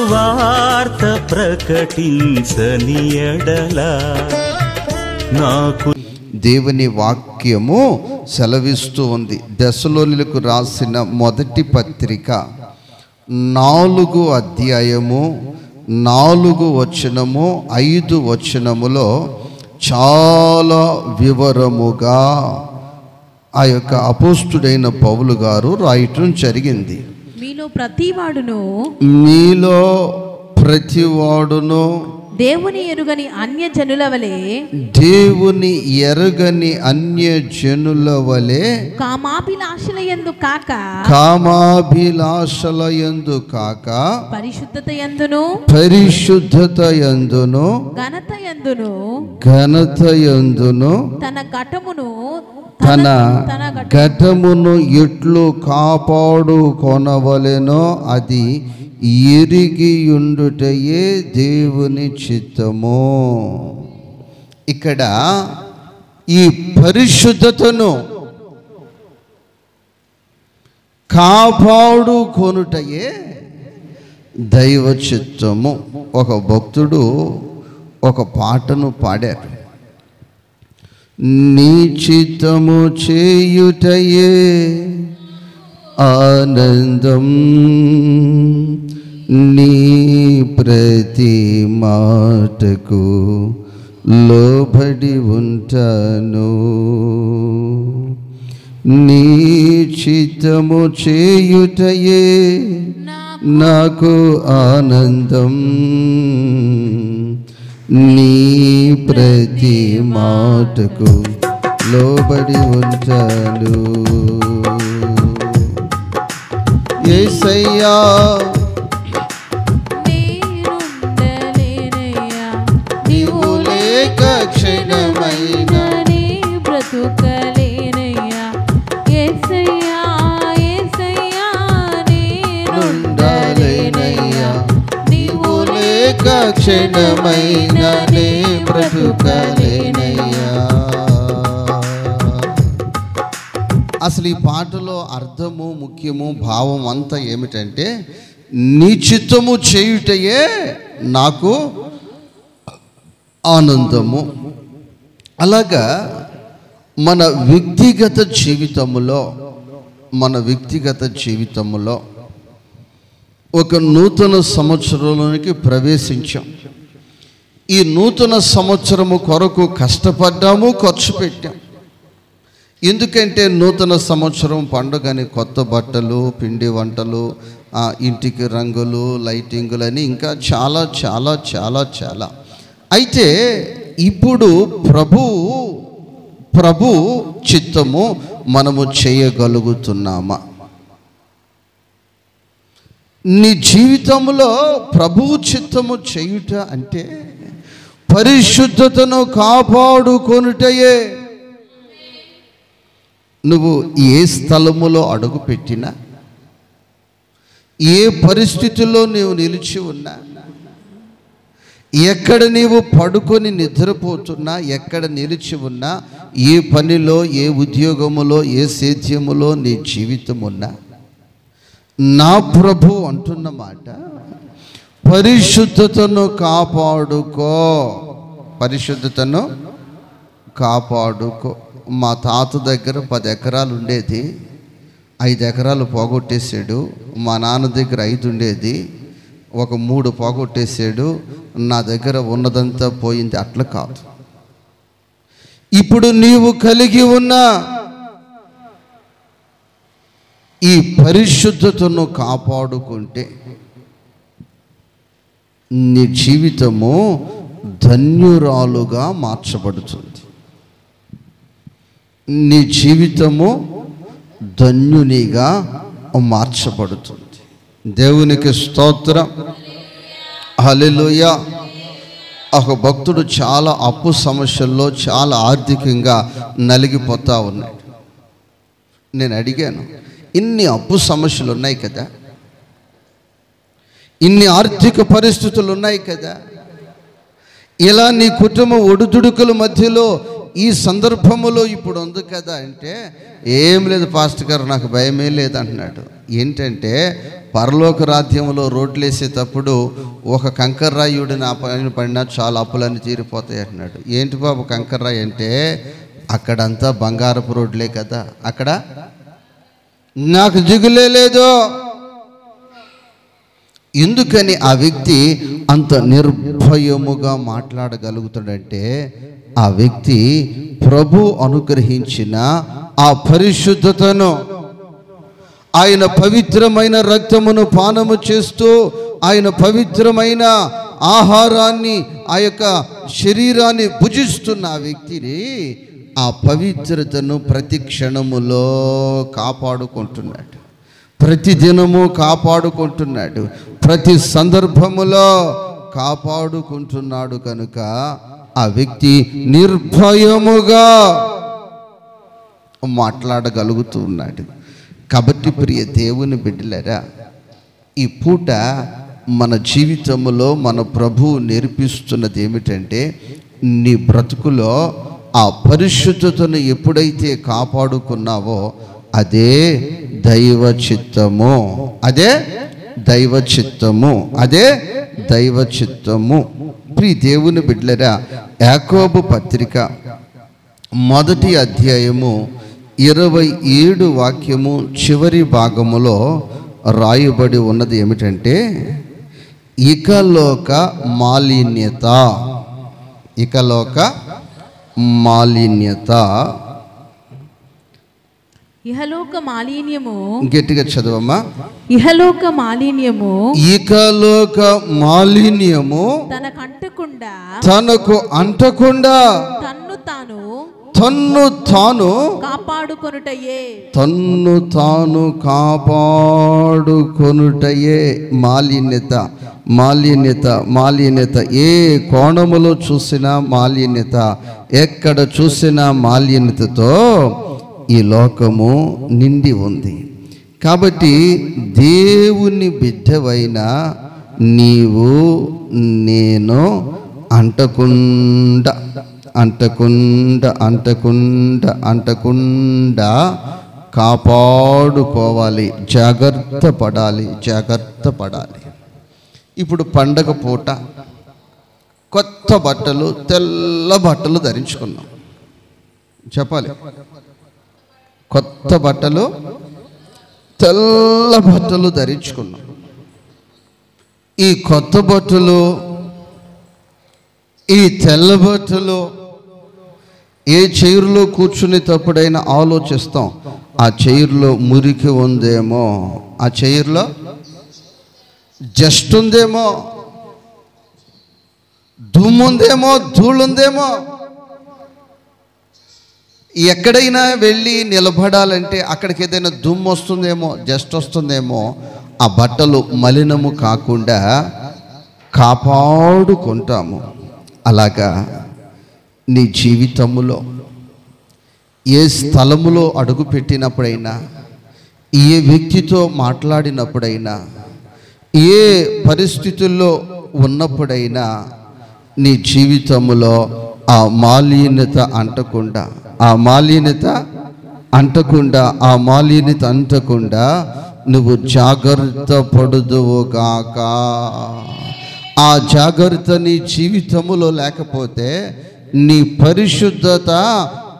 సువార్త ప్రకటించని ఎడల నాకు దేవుని వాక్యము సెలవిస్తూ ఉంది. దెసలోనిలకు రాసిన మొదటి పత్రిక 4 అధ్యాయము 4 వచనము 5 వచనములో చాలా వివరముగా ఆ యొక్క అపోస్తుడైన పౌలు గారు రాయటం జరిగింది. మీలో ప్రతివాడును దేవుని ఎరుగని అన్య జనుల వలె కామాభిలాషలయందు కాక పరిశుద్ధత యందును ఘనత యందును తన ఘటమును ఎట్లు కాపాడు కొనవలెనో అది ఎరిగియుండుటయే దేవుని చిత్తము. ఇక్కడ ఈ పరిశుద్ధతను కాపాడు కొనుటయే దైవ చిత్తము. ఒక భక్తుడు ఒక పాటను పాడారు. నీ చిత్తము చేయుటయే ఆనందం, నీ ప్రతి మాటకు లోబడి ఉంటాను. నీ చిత్తము చేయుటయే నాకు ఆనందం, నీ ప్రతి మాటకు లోబడి ఉంటాను. యేసయ్యా నీవు లేక క్షణమైన బ్రతుకలేనయ్యా. యేసయ్యా యేసయ్యా నేనుండలేనయ్యా, నీవు లేక క్షణమైన నే బ్రతుకలేనయ్యా. అసలు ఈ పాటలో అర్థము ముఖ్యము భావం అంతా ఏమిటంటే నీ చిత్తము చేయుటయే నాకు ఆనందము. అలాగా మన వ్యక్తిగత జీవితములో ఒక నూతన సంవత్సరంలోనికి ప్రవేశించాం. ఈ నూతన సంవత్సరము కొరకు కష్టపడ్డాము, ఖర్చు పెట్టాం. ఎందుకంటే నూతన సంవత్సరం పండుగని కొత్త బట్టలు, పిండి వంటలు, ఇంటికి రంగులు, లైటింగులు అని ఇంకా చాలా చాలా చాలా చాలా. అయితే ఇప్పుడు ప్రభు చిత్తము మనము చేయగలుగుతున్నామా? నీ జీవితంలో ప్రభువు చిత్తము చేయుట అంటే పరిశుద్ధతను కాపాడుకొనుటయే. నువ్వు ఏ స్థలములో అడుగు పెట్టినా, ఏ పరిస్థితుల్లో నీవు నిలిచి ఉన్నా, ఎక్కడ నీవు పడుకొని నిద్రపోతున్నా, ఎక్కడ నిలిచి ఉన్నా, ఏ పనిలో, ఏ ఉద్యోగములో, ఏ సేద్యములో నీ జీవితం ఉన్నా, నా ప్రభు అంటున్న మాట పరిశుద్ధతను కాపాడుకో. మా తాత దగ్గర 10 ఎకరాలు ఉండేది, 5 ఎకరాలు పోగొట్టేశాడు. మా నాన్న దగ్గర 5 ఉండేది, ఒక 3 పోగొట్టేశాడు. నా దగ్గర ఉన్నదంతా పోయింది. అట్లా కాదు. ఇప్పుడు నీవు కలిగి ఉన్న ఈ పరిశుద్ధతను కాపాడుకుంటే నీ జీవితము ధన్యురాలుగా మార్చబడుతుంది. నీ జీవితము ధన్యునిగా మార్చబడుతుంది. దేవునికి స్తోత్రం, హల్లెలూయా. ఒక భక్తుడు చాలా అప్పు సమస్యల్లో చాలా ఆర్థికంగా నలిగిపోతా ఉన్నాడు. నేను అడిగాను, ఇన్ని అప్పు సమస్యలు ఉన్నాయి కదా, ఇన్ని ఆర్థిక పరిస్థితులు ఉన్నాయి కదా, ఇలా నీ కుటుంబం ఒడుదుడుకుల మధ్యలో ఈ సందర్భములో ఇప్పుడు ఉంది కదా అంటే, ఏం లేదు పాస్టర్ గారు, నాకు భయమే లేదు అంటున్నాడు. ఏంటంటే పరలోక రాజ్యంలో రోడ్లు వేసేటప్పుడు ఒక కంకర్రాయుడు నా పైన పడినా చాలా అప్పులన్నీ తీరిపోతాయి అంటున్నాడు. ఏంటి బాబు కంకర్రాయి అంటే, అక్కడంతా బంగారపు రోడ్లే కదా, అక్కడ నాకు దిగులే లేదు. ఎందుకని ఆ వ్యక్తి అంత నిర్భయముగా మాట్లాడగలుగుతాడంటే, ఆ వ్యక్తి ప్రభు అనుగ్రహించిన ఆ పరిశుద్ధతను, ఆయన పవిత్రమైన రక్తమును పానము చేస్తూ, ఆయన పవిత్రమైన ఆహారాన్ని, ఆ యొక్క శరీరాన్ని భుజిస్తున్న ఆ వ్యక్తిని ఆ పవిత్రతను ప్రతి క్షణములో కాపాడుకుంటున్నాడు, ప్రతిదినము కాపాడుకుంటున్నాడు, ప్రతి సందర్భములో కాపాడుకుంటున్నాడు. కనుక ఆ వ్యక్తి నిర్భయముగా మాట్లాడగలుగుతూ ఉన్నాడు. కాబట్టి ప్రియ దేవుని బిడ్డలారా, ఈ పూట మన జీవితంలో మన ప్రభువు నేర్పిస్తున్నది ఏమిటంటే, నీ బ్రతుకులో ఆ పరిశుద్ధతను ఎప్పుడైతే కాపాడుకున్నావో అదే దైవ చిత్తము, అదే దైవ చిత్తము, అదే దైవ చిత్తము. ప్రియ దేవుని బిడ్డలారా, యాకోబు పత్రిక 1వ అధ్యాయము 27 వాక్యము చివరి భాగములో రాయబడి ఉన్నది ఏమిటంటే, ఇకలోక మాలిన్యత, ఇకలోక మాలిన్యత, ఇహలోక మాలిన్యము. గట్టిగా చదవమ్మా. ఇహలోక మాలిన్యము, ఇకలోక మాలిన్యము తనకు అంటకుండా తన్ను తాను కాపాడుకొనుటయే, తన్ను తాను కాపాడుకొనుటయే మాలిన్యత. మాలిన్యత, మాలిన్యత, ఏ కోణములో చూసినా మాలిన్యత, ఎక్కడ చూసినా మాలిన్యతతో ఈ లోకము నిండి ఉంది. కాబట్టి దేవుని బిడ్డవైన నీవు నేను అంటకుండా అంటకుండా అంటకుండా అంటకుండా కాపాడుకోవాలి, జాగ్రత్త పడాలి, జాగ్రత్త పడాలి. ఇప్పుడు పండగ పూట కొత్త బట్టలు, తెల్ల బట్టలు ధరించుకున్నాం. చెప్పాలి, కొత్త బట్టలు, తెల్ల బట్టలు ధరించుకున్నాం. ఈ కొత్త బట్టలు, ఈ తెల్ల బట్టలు ఏ చైర్లో కూర్చునేటప్పుడైనా ఆలోచిస్తాం, ఆ చైర్లో మురికి ఉందేమో, ఆ చైర్లో జస్ట్ ఉందేమో, దుమ్ముందేమో, ధూళుందేమో. ఎక్కడైనా వెళ్ళి నిలబడాలంటే అక్కడికి ఏదైనా దుమ్ము వస్తుందేమో, జస్ట్ వస్తుందేమో. ఆ బట్టలు మలినము కాకుండా కాపాడుకుంటాము. అలాగా నీ జీవితములో ఏ స్థలములో అడుగు పెట్టినప్పుడైనా, ఏ వ్యక్తితో మాట్లాడినప్పుడైనా, ఏ పరిస్థితుల్లో ఉన్నప్పుడైనా నీ జీవితములో ఆ మాలిన్యత అంటకుండా, ఆ మాలిన్యత అంటకుండా, ఆ మాలిన్యత అంటకుండా నువ్వు జాగ్రత్త పడుదువుగాక. ఆ జాగ్రత్త నీ జీవితములో లేకపోతే నీ పరిశుద్ధత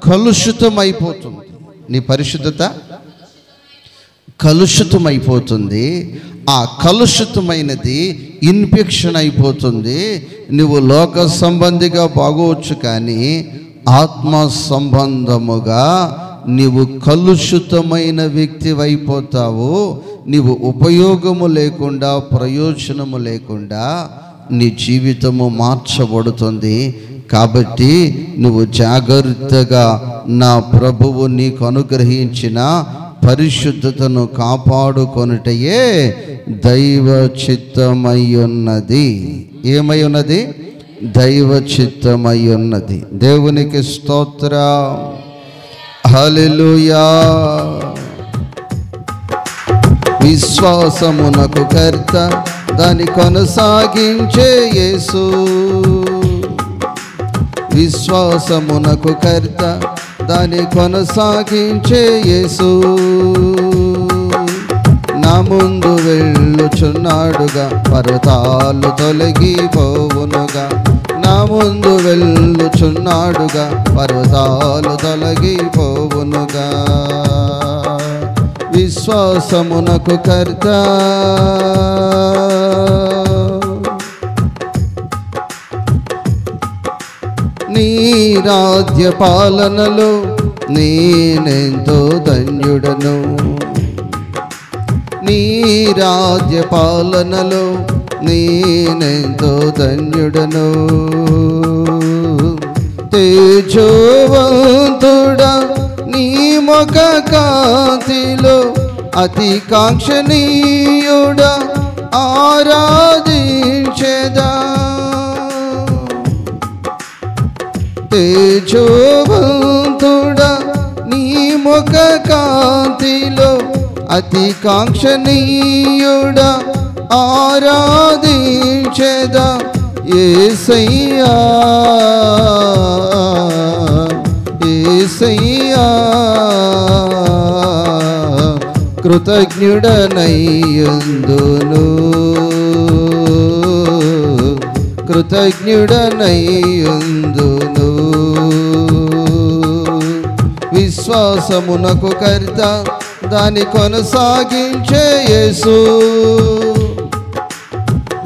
కలుషితమైపోతుంది. నీ పరిశుద్ధత కలుషితమైపోతుంది. ఆ కలుషితమైనది ఇన్ఫెక్షన్ అయిపోతుంది. నువ్వు లోక సంబంధిగా బాగోవచ్చు, కానీ ఆత్మ సంబంధముగా నీవు కలుషితమైన వ్యక్తి అయిపోతావు. నీవు ఉపయోగము లేకుండా, ప్రయోజనము లేకుండా నీ జీవితము మార్చబడుతుంది. కాబట్టి నువ్వు జాగ్రత్తగా నా ప్రభువు నీకు అనుగ్రహించిన పరిశుద్ధతను కాపాడుకొనుటయే దైవ చిత్తమై ఉన్నది. ఏమై ఉన్నది? దైవ చిత్తమై ఉన్నది. దేవునికి స్తోత్రం, హల్లెలూయా. విశ్వాసమునకు కర్త, దాని కొనసాగించే యేసు. విశ్వాసమునకు కర్త దాని కొనసాగించే యేసు నా ముందు వెళ్ళుచున్నాడుగా, పర్వతాలు తొలగిపోవునుగా. నా ముందు వెళ్ళుచున్నాడుగా, పర్వతాలు తొలగిపోవునుగా. విశ్వాసమునకు కర్త నీ రాజ్య పాలనలో నేనెంతో ధన్యుడను. నీ రాజ్య పాలనలో నేనెంతో ధన్యుడను. తేజోవంతుడా నీ ముఖ కాంతిలో అతి కాంక్షణీయుడా ఆరాధించెదా. తేజోవంతుడా నీ ముఖ కాంతిలో అతి కాంక్షణీయుడా ఆరాధించెదా. యేసయ్యా యేసయ్యా కృతజ్ఞుడనయ్యుందును, కృతజ్ఞుడనయ్యుందును. విశ్వాసమునకు కర్త దాని కొనసాగించే యేసు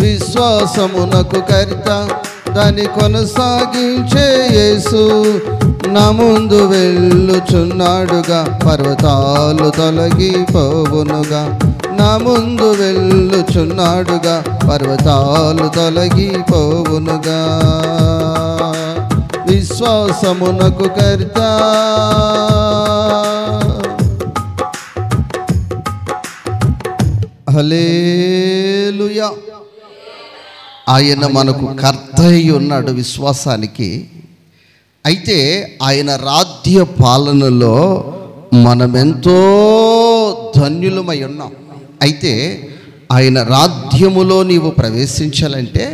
విశ్వాసమునకు కర్త దాని కొనసాగించే యేసు నా ముందు వెళ్ళుచున్నాడుగా, పర్వతాలు తొలగిపోవునుగా. నా ముందు వెళ్ళుచున్నాడుగా, పర్వతాలు తొలగిపోవునుగా. విశ్వాసమునకు కర్త హల్లెలూయా. ఆయన మనకు కర్త అయి ఉన్నాడు విశ్వాసానికి. అయితే ఆయన రాజ్య పాలనలో మనమెంతో ధన్యులమై ఉన్నాం. అయితే ఆయన రాజ్యములో నీవు ప్రవేశించాలంటే,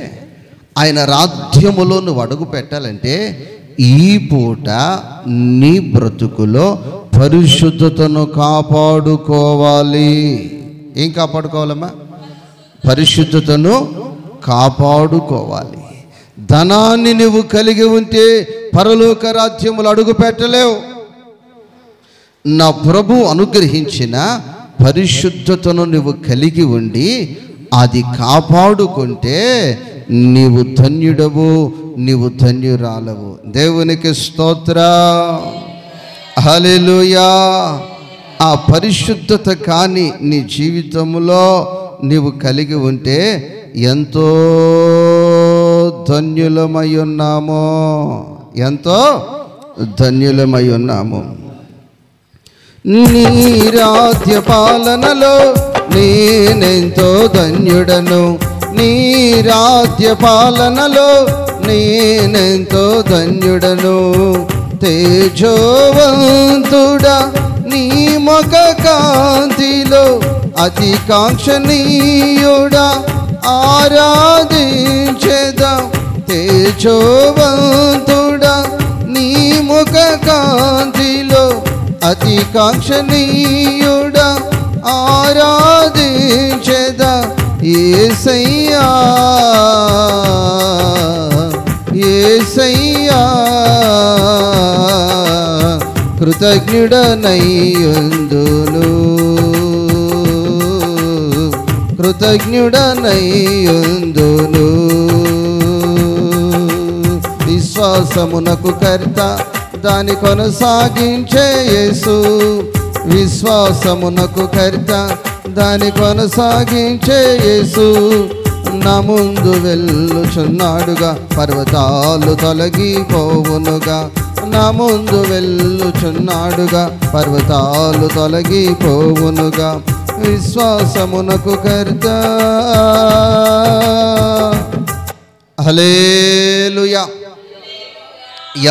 ఆయన రాజ్యములో నువ్వు అడుగు పెట్టాలంటే ఈ పూట నీ బ్రతుకులో పరిశుద్ధతను కాపాడుకోవాలి. ఏం కాపాడుకోవాలమ్మా? పరిశుద్ధతను కాపాడుకోవాలి. ధనాన్ని నువ్వు కలిగి ఉంటే పరలోక రాజ్యములు అడుగు పెట్టలేవు. నా ప్రభు అనుగ్రహించిన పరిశుద్ధతను నువ్వు కలిగి ఉండి అది కాపాడుకుంటే నీవు ధన్యుడవు, నీవు ధన్యురాలవు. దేవునికి స్తోత్రం, హల్లెలూయా. ఆ పరిశుద్ధత కానీ నీ జీవితంలో నీవు కలిగి ఉంటే ఎంతో ధన్యులమై ఉన్నాము, ఎంతో ధన్యులమై ఉన్నాము. నీ రాజ్య పాలనలో నేనెంతో ధన్యుడను. నీ రాజ్య పాలనలో నేనెంతో ధన్యుడను. తేజోవంతుడా నీ ముఖ కాంతిలో అతి కాంక్షణీయుడా ఆరాధించెదా. తేజోవంతుడా నీ ముఖ కాంతిలో అతి కాంక్షణీయుడా ఆరాధించెదా. యేసయ్యా యేసయ్యా కృతజ్ఞుడనయ్యుందును, కృతజ్ఞుడనయ్యుందును. విశ్వాసమునకు కర్త దాని కొనసాగించే యేసు విశ్వాసమునకు కర్త దాని కొనసాగించే యేసు నా ముందు వెళ్ళుచున్నాడుగా, పర్వతాలు తొలగిపోవునుగా. నా ముందు వెళ్ళుచున్నాడుగా, పర్వతాలు తొలగిపోవునుగా. విశ్వాసమునకు కర్త. హల్లెలూయా.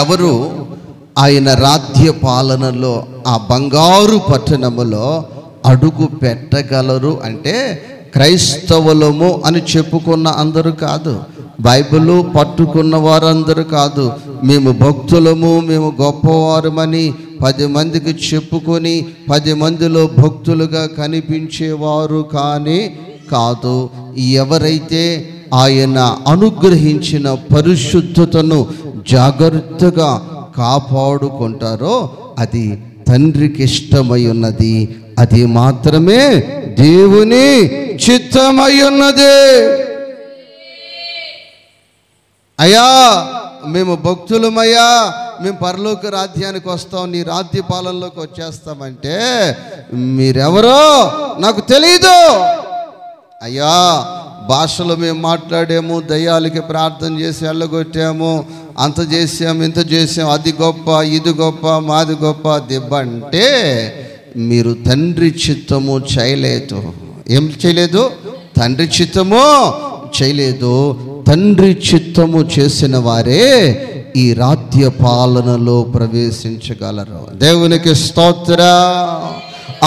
ఎవరు ఆయన రాజ్య పాలనలో ఆ బంగారు పట్టణములో అడుగు పెట్టగలరు అంటే క్రైస్తవులము అని చెప్పుకున్న అందరూ కాదు, బైబిల్ పట్టుకున్న వారందరూ కాదు, మేము భక్తులము, మేము గొప్పవారమని 10 మందికి చెప్పుకొని 10 మందిలో భక్తులుగా కనిపించేవారు కానీ కాదు. ఎవరైతే ఆయన అనుగ్రహించిన పరిశుద్ధతను జాగ్రత్తగా కాపాడుకుంటారో అది తండ్రికి ఇష్టమై ఉన్నది, అది మాత్రమే దేవుని చిత్తమై ఉన్నది. అయ్యా మేము భక్తులమయ్యా, మేము పరలోక రాజ్యానికి వస్తాం, నీ రాజ్య పాలనలోకి వచ్చేస్తామంటే మీరెవరో నాకు తెలీదు. అయ్యా భాషలో మేము మాట్లాడాము, దయ్యాలకి ప్రార్థన చేసి వెళ్ళగొట్టాము, అంత చేసాము, ఇంత చేసాము, అది గొప్ప, ఇది గొప్ప, మాది గొప్ప దిబ్బ అంటే మీరు తండ్రి చిత్తము చేయలేదు. ఏం చేయలేదు? తండ్రి చిత్తము చేయలేదు. తండ్రి చిత్తము చేసిన వారే ఈ రాజ్య పాలనలో ప్రవేశించగలరు. దేవునికి స్తోత్రం.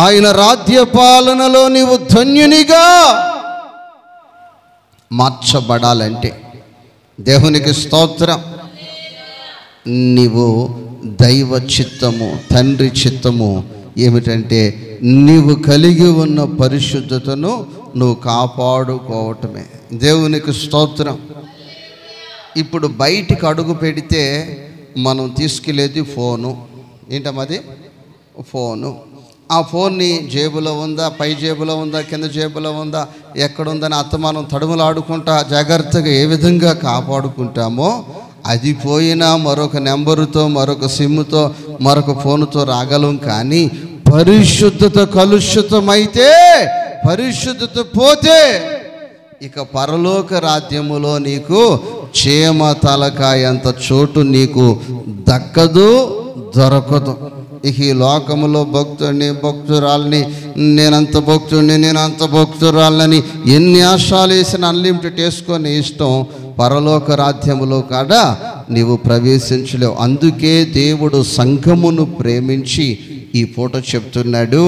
ఆయన రాజ్య పాలనలో నీవు ధన్యునిగా మార్చబడాలంటే దేవునికి స్తోత్రం, నీవు దైవ చిత్తము, తండ్రి చిత్తము ఏమిటంటే నీవు కలిగి ఉన్న పరిశుద్ధతను నువ్వు కాపాడుకోవటమే. దేవునికి స్తోత్రం. ఇప్పుడు బయటికి అడుగు పెడితే మనం తీసుకెళ్ళేది ఫోను. ఏంటమ్మది? ఫోను. ఆ ఫోన్ని జేబులో ఉందా, పై జేబులో ఉందా, కింద జేబులో ఉందా, ఎక్కడుందని అత్తమానం తడుములాడుకుంటా జాగ్రత్తగా ఏ విధంగా కాపాడుకుంటామో అది పోయినా మరొక నెంబరుతో, మరొక సిమ్ముతో, మరొక ఫోనుతో రాగలం. కానీ పరిశుద్ధత కలుషితమైతే, పరిశుద్ధత పోతే ఇక పరలోక రాజ్యములో నీకు చీమ తలకాయంత చోటు నీకు దక్కదు, దొరకదు. ఇక ఈ లోకములో భక్తుడిని, భక్తురాలని, నేనంత భక్తుడిని, నేనంత భక్తురాలని ఎన్ని ఆశాలు వేసిన అన్లిమిటెడ్ వేసుకొని ఇష్టం పరలోక రాజ్యములో కాడా నీవు ప్రవేశించలేవు. అందుకే దేవుడు సంఘమును ప్రేమించి ఈ పూట చెప్తున్నాడు,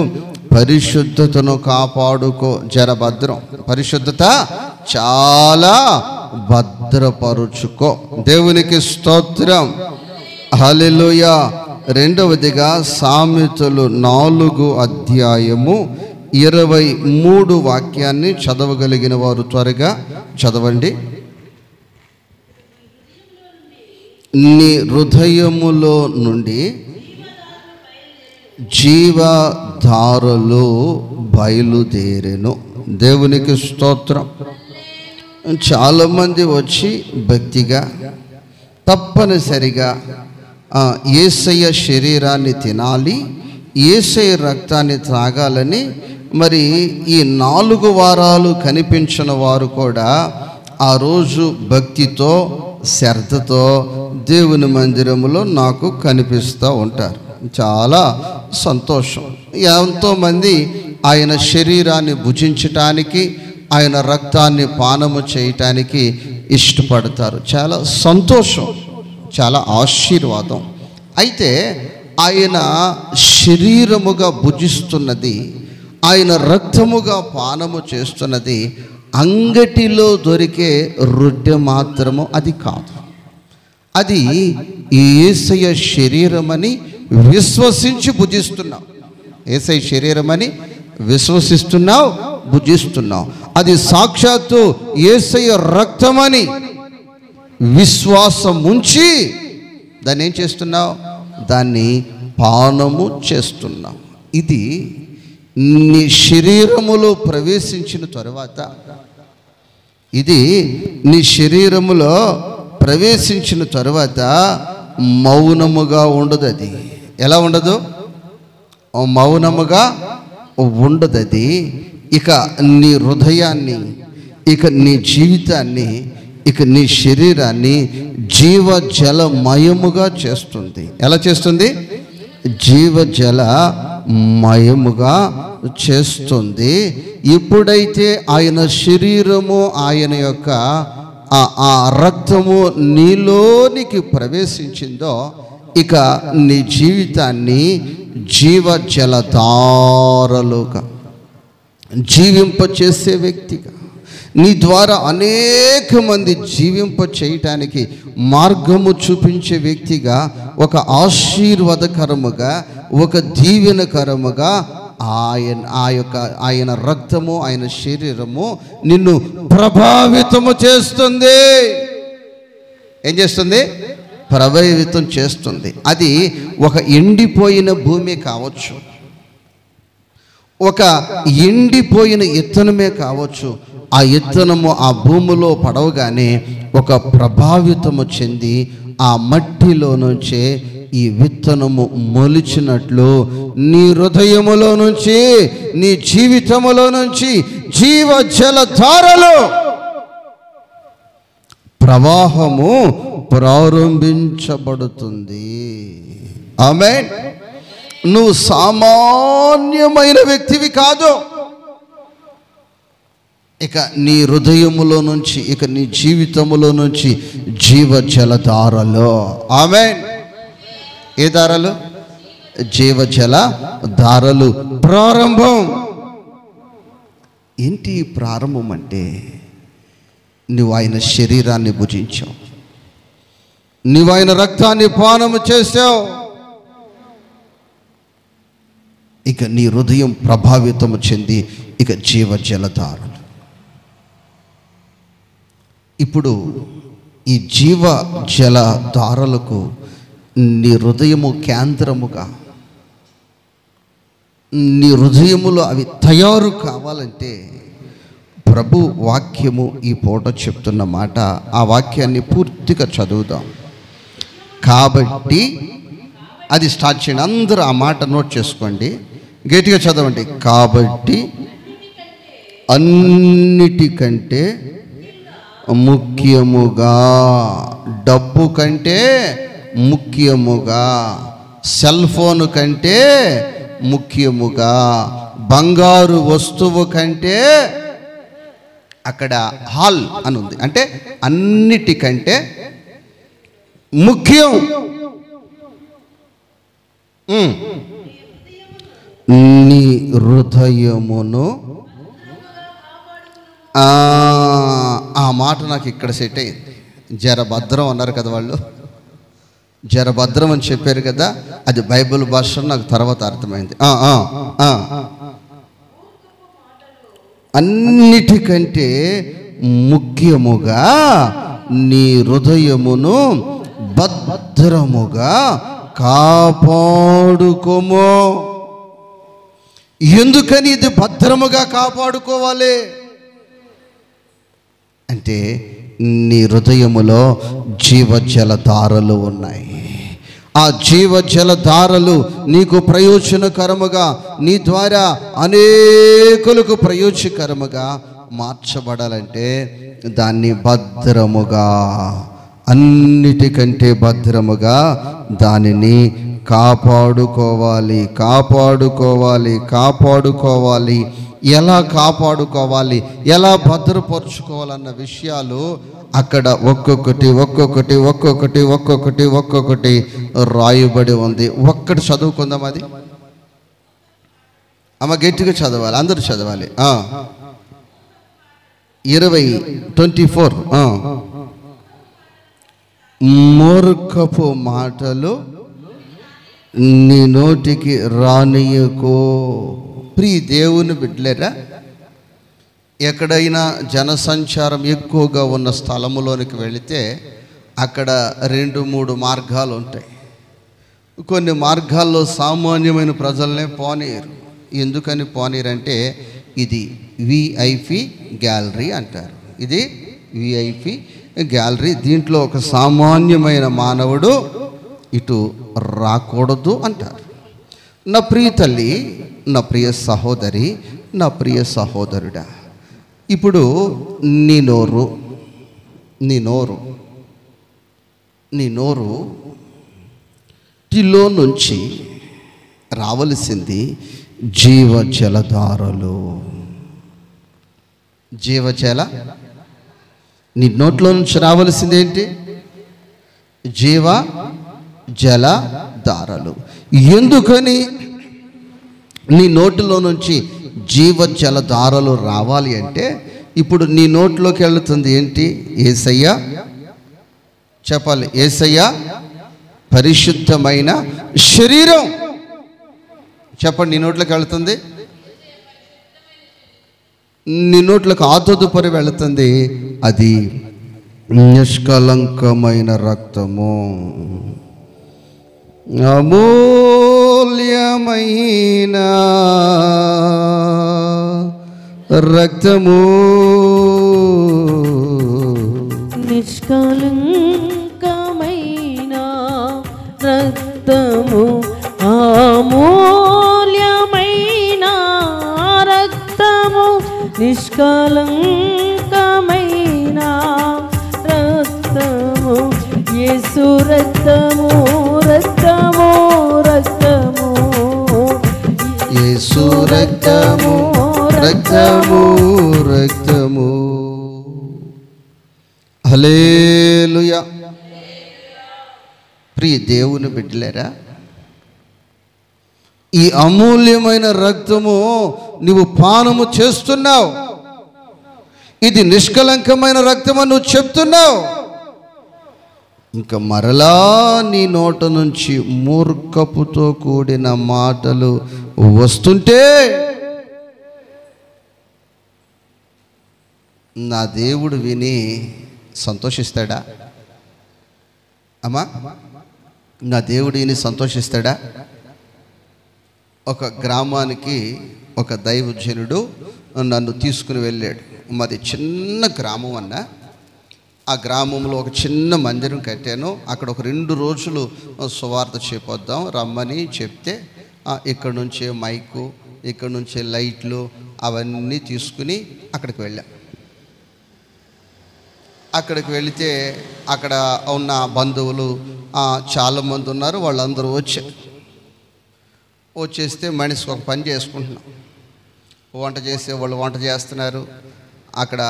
పరిశుద్ధతను కాపాడుకో, జరభద్రం. పరిశుద్ధత చాలా భద్రపరుచుకో. దేవునికి స్తోత్రం. హల్లెలూయా. రెండవదిగా సామెతలు 4 అధ్యాయము 23 వాక్యాన్ని చదవగలిగిన వారు త్వరగా చదవండి. నీ హృదయములో నుండి జీవధారలు బయలుదేరెను. దేవునికి స్తోత్రం. చాలామంది వచ్చి భక్తిగా తప్పనిసరిగా యేసయ్య శరీరాన్ని తినాలి, యేసయ్య రక్తాన్ని త్రాగాలని మరి ఈ 4 వారాలు కనిపించిన వారు కూడా ఆ రోజు భక్తితో శ్రద్ధతో దేవుని మందిరములో నాకు కనిపిస్తూ ఉంటారు. చాలా సంతోషం. ఎంతోమంది ఆయన శరీరాన్ని భుజించటానికి, ఆయన రక్తాన్ని పానము చేయటానికి ఇష్టపడతారు. చాలా సంతోషం, చాలా ఆశీర్వాదం. అయితే ఆయన శరీరముగా భుజిస్తున్నది, ఆయన రక్తముగా పానము చేస్తున్నది అంగటిలో దొరికే రొట్టె మాత్రము అది కాదు. అది యేసయ్య శరీరమని విశ్వసించి భుజిస్తున్నావు. యేసయ్య శరీరమని విశ్వసిస్తున్నావు, భుజిస్తున్నావు. అది సాక్షాత్తు యేసయ్య రక్తమని విశ్వాసం ఉంచి దాన్ని ఏం చేస్తున్నావు? దాన్ని పానము చేస్తున్నావు. ఇది నీ శరీరములో ప్రవేశించిన తరువాత, ఇది నీ శరీరములో ప్రవేశించిన తరువాత మౌనముగా ఉండదు. అది ఎలా ఉండదు? మౌనముగా ఉండదు. అది ఇక నీ హృదయాన్ని, ఇక నీ జీవితాన్ని, ఇక నీ శరీరాన్ని జీవజలమయముగా చేస్తుంది. ఎలా చేస్తుంది? జీవజలమయముగా చేస్తుంది. ఎప్పుడైతే ఆయన శరీరము, ఆయన యొక్క ఆ రక్తము నీలోనికి ప్రవేశించిందో ఇక నీ జీవితాన్ని జీవజలధారలుగా జీవింపచేసే వ్యక్తిగా, నీ ద్వారా అనేక మంది జీవింప చేయటానికి మార్గము చూపించే వ్యక్తిగా, ఒక ఆశీర్వాదకరముగా, ఒక దీవెనకరముగా ఆయన రక్తము, ఆయన శరీరము నిన్ను ప్రభావితము చేస్తుంది. ఏం చేస్తుంది? ప్రభావితం చేస్తుంది. అది ఒక ఎండిపోయిన భూమి కావచ్చు, ఒక ఎండిపోయిన ఇత్తనమే కావచ్చు. ఆ ఇత్తనము ఆ భూమిలో పడవగానే ఒక ప్రభావితము చెంది ఆ మట్టిలో నుంచే ఈ విత్తనము మొలిచినట్లు నీ హృదయములో నుంచి, నీ జీవితములో నుంచి జీవ జలధారలు ప్రవాహము ప్రారంభించబడుతుంది. ఆమేన్. నువ్వు సామాన్యమైన వ్యక్తివి కాదు. ఇక నీ హృదయములో నుంచి, ఇక నీ జీవితములో నుంచి జీవ జలధారలు. ఆమేన్. ఏ ధారలు? జీవజల ధారలు ప్రారంభం. ఏంటి ప్రారంభం అంటే, నువ్వు ఆయన శరీరాన్ని భుజించావు, నువ్వు ఆయన రక్తాన్ని పానము చేసావు. ఇక నీ హృదయం ప్రభావితము చెంది ఇక జీవజల ధారలు. ఇప్పుడు ఈ జీవ జల ధారలకు నీ హృదయము కేంద్రముగా, నీ హృదయములో అవి తయారు కావాలంటే ప్రభు వాక్యము ఈ పూట చెప్తున్న మాట, ఆ వాక్యాన్ని పూర్తిగా చదువుదాం. కాబట్టి అది స్టార్ట్ చేయండి. అందరూ ఆ మాట నోట్ చేసుకోండి, గట్టిగా చదవండి. కాబట్టి అన్నిటికంటే ముఖ్యముగా, డబ్బు కంటే ముఖ్యముగా, సెల్ ఫోన్ కంటే ముఖ్యముగా, బంగారు వస్తువు కంటే, అక్కడ హాల్ అని ఉంది అంటే అన్నిటికంటే ముఖ్యం నీ హృదయమును. ఆ మాట నాకు ఇక్కడ సెట్ అయింది. జరభద్రం అన్నారు కదా వాళ్ళు, జరభద్రం అని చెప్పారు కదా, అది బైబిల్ భాషలో నాకు తర్వాత అర్థమైంది. అన్నిటికంటే ముఖ్యముగా నీ హృదయమును భద్రముగా కాపాడుకోము. ఎందుకని ఇది భద్రముగా కాపాడుకోవాలి అంటే, నీ హృదయములో జీవజల ధారలు ఉన్నాయి. ఆ జీవజల ధారలు నీకు ప్రయోజనకరముగా, నీ ద్వారా అనేకులకు ప్రయోజనకరముగా మార్చబడాలంటే దాన్ని భద్రముగా, అన్నిటికంటే భద్రముగా దానిని కాపాడుకోవాలి. కాపాడుకోవాలి, కాపాడుకోవాలి. ఎలా కాపాడుకోవాలి, ఎలా భద్రపరుచుకోవాలన్న విషయాలు అక్కడ ఒక్కొక్కటి ఒక్కొక్కటి ఒక్కొక్కటి ఒక్కొక్కటి ఒక్కొక్కటి రాయబడి ఉంది. ఒక్కటి చదువుకుందాం. అది అమ్మ గట్టిగా చదవాలి, అందరూ చదవాలి. 24 మూర్ఖపు మాటలు నీ నోటికి రానియకో. ప్రియ దేవుని బిడ్డలారా, ఎక్కడైనా జనసంచారం ఎక్కువగా ఉన్న స్థలములోనికి వెళితే అక్కడ 2-3 మార్గాలు ఉంటాయి. కొన్ని మార్గాల్లో సామాన్యమైన ప్రజలనే పోనీరు. ఎందుకని పోనీరంటే, ఇది విఐపి గ్యాలరీ అంటారు. ఇది విఐపి గ్యాలరీ, దీంట్లో ఒక సామాన్యమైన మానవుడు ఇటు రాకూడదు అంటారు. నా ప్రియ తల్లి, నా ప్రియ సహోదరి, నా ప్రియ సహోదరుడా, ఇప్పుడు నీ నోరు టిలో నుంచి రావలసింది జీవజలధారలు. జీవజల, నీ నోట్లో నుంచి రావలసింది ఏంటి? జీవ జలధారలు. ఎందుకని నీ నోటిలో నుంచి జీవ జలధారలు రావాలి అంటే, ఇప్పుడు నీ నోట్లోకి వెళుతుంది ఏంటి? యేసయ్య, చెప్పాలి, యేసయ్య పరిశుద్ధమైన శరీరం. చెప్పండి, నీ నోట్లోకి వెళుతుంది, నీ నోట్లోకి ఆతోదుపరి వెళుతుంది. అది నిష్కలంకమైన రక్తము, అమూల్యమైన రక్తము, నిష్కలంకమైన రక్తము, అమూల్యమైన రక్తము, నిష్కలంకమైన రక్తము, యేసు రక్తము, రక్తము, రక్తము, యేసు రక్తము, రక్తము, రక్తము. హల్లెలూయా. ప్రియ దేవుని బిడ్డలారా, ఈ అమూల్యమైన రక్తము నువ్వు పానము చేస్తున్నావు. ఇది నిష్కలంకమైన రక్తము నువ్వు చెప్తున్నావు. ఇంకా మరలా నీ నోట నుంచి మూర్ఖపుతో కూడిన మాటలు వస్తుంటే నా దేవుడు విని సంతోషిస్తాడా? అమ్మా, నా దేవుడు విని సంతోషిస్తాడా? ఒక గ్రామానికి ఒక దైవజనుడు నన్ను తీసుకుని వెళ్ళాడు. మాది చిన్న గ్రామం అన్న. ఆ గ్రామంలో ఒక చిన్న మందిరం కట్టాను. అక్కడ ఒక 2 రోజులు సువార్త చేపొద్దాం రమ్మని చెప్తే, ఇక్కడ నుంచే మైకు, ఇక్కడ నుంచే లైట్లు అవన్నీ తీసుకుని అక్కడికి వెళ్ళాం. అక్కడికి వెళితే అక్కడ ఉన్న బంధువులు చాలామంది ఉన్నారు. వాళ్ళందరూ వచ్చేస్తే మనిషికి ఒక పని చేసుకుంటున్నాం. వంట చేసే వాళ్ళు వంట చేస్తున్నారు, అక్కడ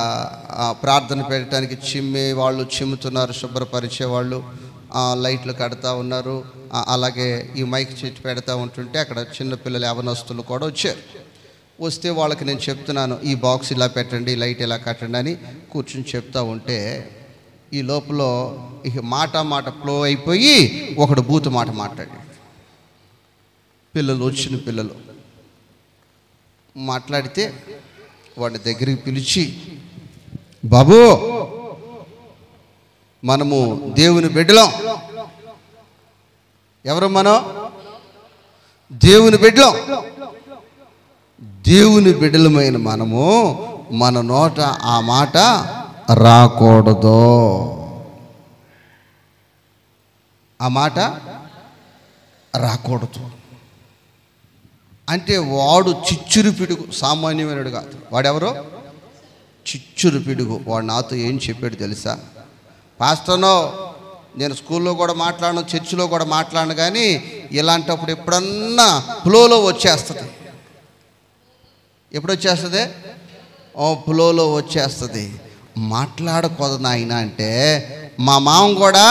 ప్రార్థన పెట్టడానికి చిమ్మే వాళ్ళు చిమ్ముతున్నారు, శుభ్రపరిచే వాళ్ళు లైట్లు కడతా ఉన్నారు. అలాగే ఈ మైక్ చెట్టు పెడతా ఉంటుంటే అక్కడ చిన్నపిల్లలు యవనస్తులు కూడా వచ్చారు. వస్తే వాళ్ళకి నేను చెప్తున్నాను, ఈ బాక్స్ ఇలా పెట్టండి, లైట్ ఇలా కట్టండి అని కూర్చుని చెప్తా ఉంటే ఈ లోపల ఇక మాట ఫ్లో అయిపోయి ఒకడు బూతు మాట మాట్లాడాడు. వచ్చిన పిల్లలు మాట్లాడితే వాడి దగ్గరికి పిలిచి, బాబు మనము దేవుని బిడ్డలం. ఎవరు మనం? దేవుని బిడ్డలం. దేవుని బిడ్డలమైన మనము మన నోట ఆ మాట రాకూడదు. ఆ మాట రాకూడదు అంటే వాడు చిచ్చురు పిడుగు, సామాన్యమైనడు కాదు. వాడెవరో చిచ్చురు పిడుగు. వాడు నాతో ఏం చెప్పాడు తెలుసా? పాస్టర్నో, నేను స్కూల్లో కూడా మాట్లాడను, చర్చిలో కూడా మాట్లాడను, కానీ ఇలాంటప్పుడు ఎప్పుడన్నా ఫ్లోలో వచ్చేస్తుంది. ఎప్పుడు వచ్చేస్తుంది? ఫ్లోలో వచ్చేస్తుంది. మాట్లాడకూడదు నాయన అంటే మా మామ కూడా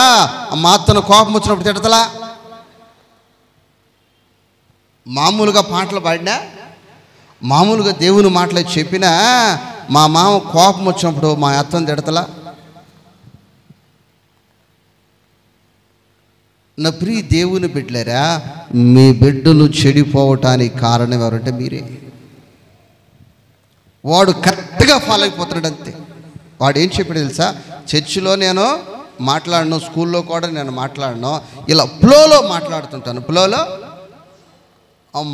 మా అత్తను కోపం వచ్చినప్పుడు తిడతలా. మామూలుగా పాటలు పాడినా, మామూలుగా దేవుని మాటలు చెప్పినా మా మామ కోపం వచ్చినప్పుడు మా అత్తను తిడతలా. నా ప్రియ దేవుని బిడ్డలారా, మీ బిడ్డలు చెడిపోవటానికి కారణం ఎవరంటే మీరే. వాడు కరెక్ట్గా ఫాలో అయిపోతున్నాడు అంతే. వాడు ఏం చెప్పాడు తెలుసా? చర్చిలో నేను మాట్లాడను, స్కూల్లో కూడా నేను మాట్లాడను, ఇలా ఫ్లోలో మాట్లాడుతుంటాను, ఫ్లోలో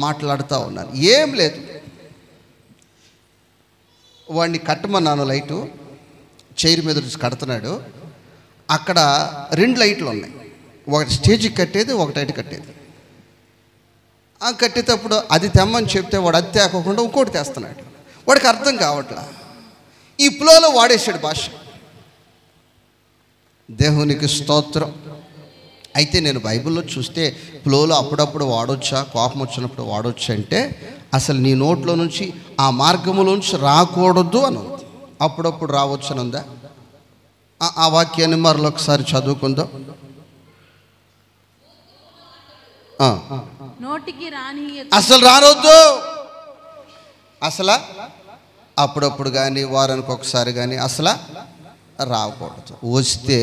మాట్లాడుతూ ఉన్నాను. ఏం లేదు, వాడిని కట్టమన్నాను లైటు, చైర్ మీద కడుతున్నాడు. అక్కడ 2 లైట్లు ఉన్నాయి, ఒకటి స్టేజ్కి కట్టేది, ఒకటి అటు కట్టేది. ఆ కట్టేటప్పుడు అది తెమ్మని చెప్తే వాడు అది తేకోకుండా ఇంకోటి తెస్తున్నాడు. వాడికి అర్థం కావట్లా. ఈ ఫ్లోలో వాడేసాడు భాష. దేవునికి స్తోత్రం. అయితే నేను బైబిల్లో చూస్తే ఫ్లోలో అప్పుడప్పుడు వాడొచ్చా, కోపం వచ్చినప్పుడు వాడొచ్చా అంటే అసలు నీ నోట్లో నుంచి ఆ మార్గంలోంచి రాకూడదు అని ఉంది. అప్పుడప్పుడు రావచ్చు అని ఉందా? ఆ వాక్యాన్ని మరొకసారి చదువుకుందాం. నోటికి రాని అసలు రానొద్దు, అసలు అప్పుడప్పుడు కానీ వారానికి ఒకసారి కానీ అసలు రాకూడదు. వస్తే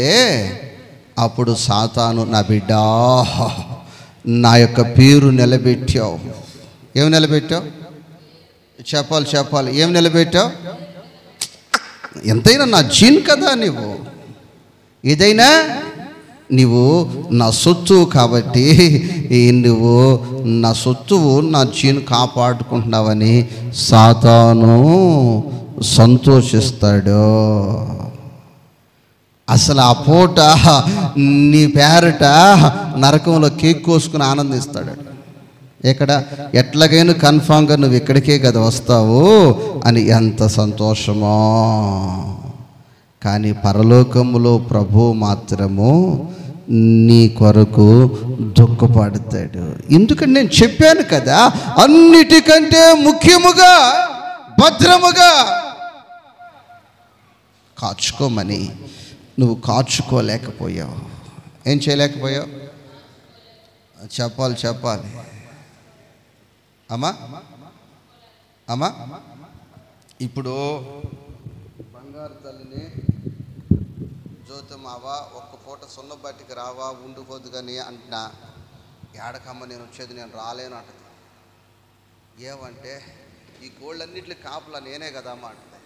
అప్పుడు సాతాను, నా బిడ్డ నా యొక్క పేరు నిలబెట్టావు. ఏం నిలబెట్టావు? చెప్పాలి. ఏం నిలబెట్టావు? ఎంతైనా నా జీన్ కదా నీవు, ఏదైనా నీవు నా సొత్తు కాబట్టి నువ్వు నా సొత్తువు నా జీన్ కాపాడుకుంటున్నావని సాతాను సంతోషిస్తాడు. అసలు ఆ పూట నీ పేరట నరకంలో కేక్ కోసుకుని ఆనందిస్తాడు. ఎక్కడ ఎట్లాగైనా కన్ఫామ్గా నువ్వు ఇక్కడికే కదా వస్తావు అని ఎంత సంతోషమో. కానీ పరలోకములో ప్రభు మాత్రము నీ కొరకు దుఃఖపడతాడు. ఎందుకంటే నేను చెప్పాను కదా, అన్నిటికంటే ముఖ్యముగా భద్రముగా కాచుకోమని. నువ్వు కాచుకోలేకపోయావు. ఏం చేయలేకపోయావు? చెప్పాలి. అమ్మా ఇప్పుడు బంగారు తల్లిని జ్యోతమావా ఒక్క పూట సున్న బట్టికి రావా ఉండిపోద్దు కానీ అంటున్నా, ఏడకమ్మ నేను వచ్చేది, నేను రాలేను అంటది. ఏమంటే ఈ కోళ్ళన్నింటికి కాపులా నేనే కదా అమ్మ అంటుంది.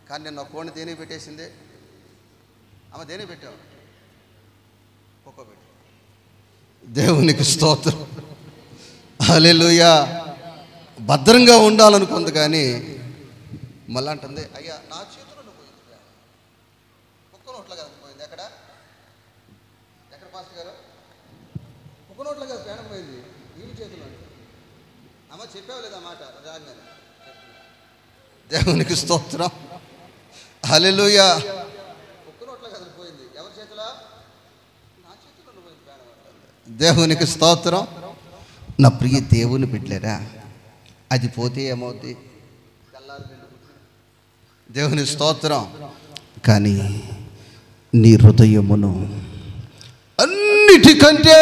కానీ నేను కోడిని దేనికి పెట్టేసింది? అమ్మ దేనికి పెట్టావు? కుక్క పెట్టి. దేవునికి స్తోత్రం, హల్లెలూయా. భద్రంగా ఉండాలనుకుంది కానీ మళ్ళీ అంటుంది, అయ్యా నా చేతిలో పోయింది, కుక్క నోట్లో కదా పోయింది. ఎక్కడ పాస్టర్ గారు? కుక్క నోట్లో కదా పేడం పోయింది, ఈ చేతిలో. అమ్మ చెప్పావు లేదా మాట రాగానే? దేవునికి స్తోత్రం, హల్లెలూయా. కుక్క నోట్లో కదా పోయింది, ఎవరి చేతిలో? నా చేతిలో పోయింది పేడం. దేవునికి స్తోత్రం. నా ప్రియ దేవుని బిడ్డలారా, అది పోతే ఏమవుతుంది? దేవుని స్తోత్రం. కానీ నీ హృదయమును అన్నిటికంటే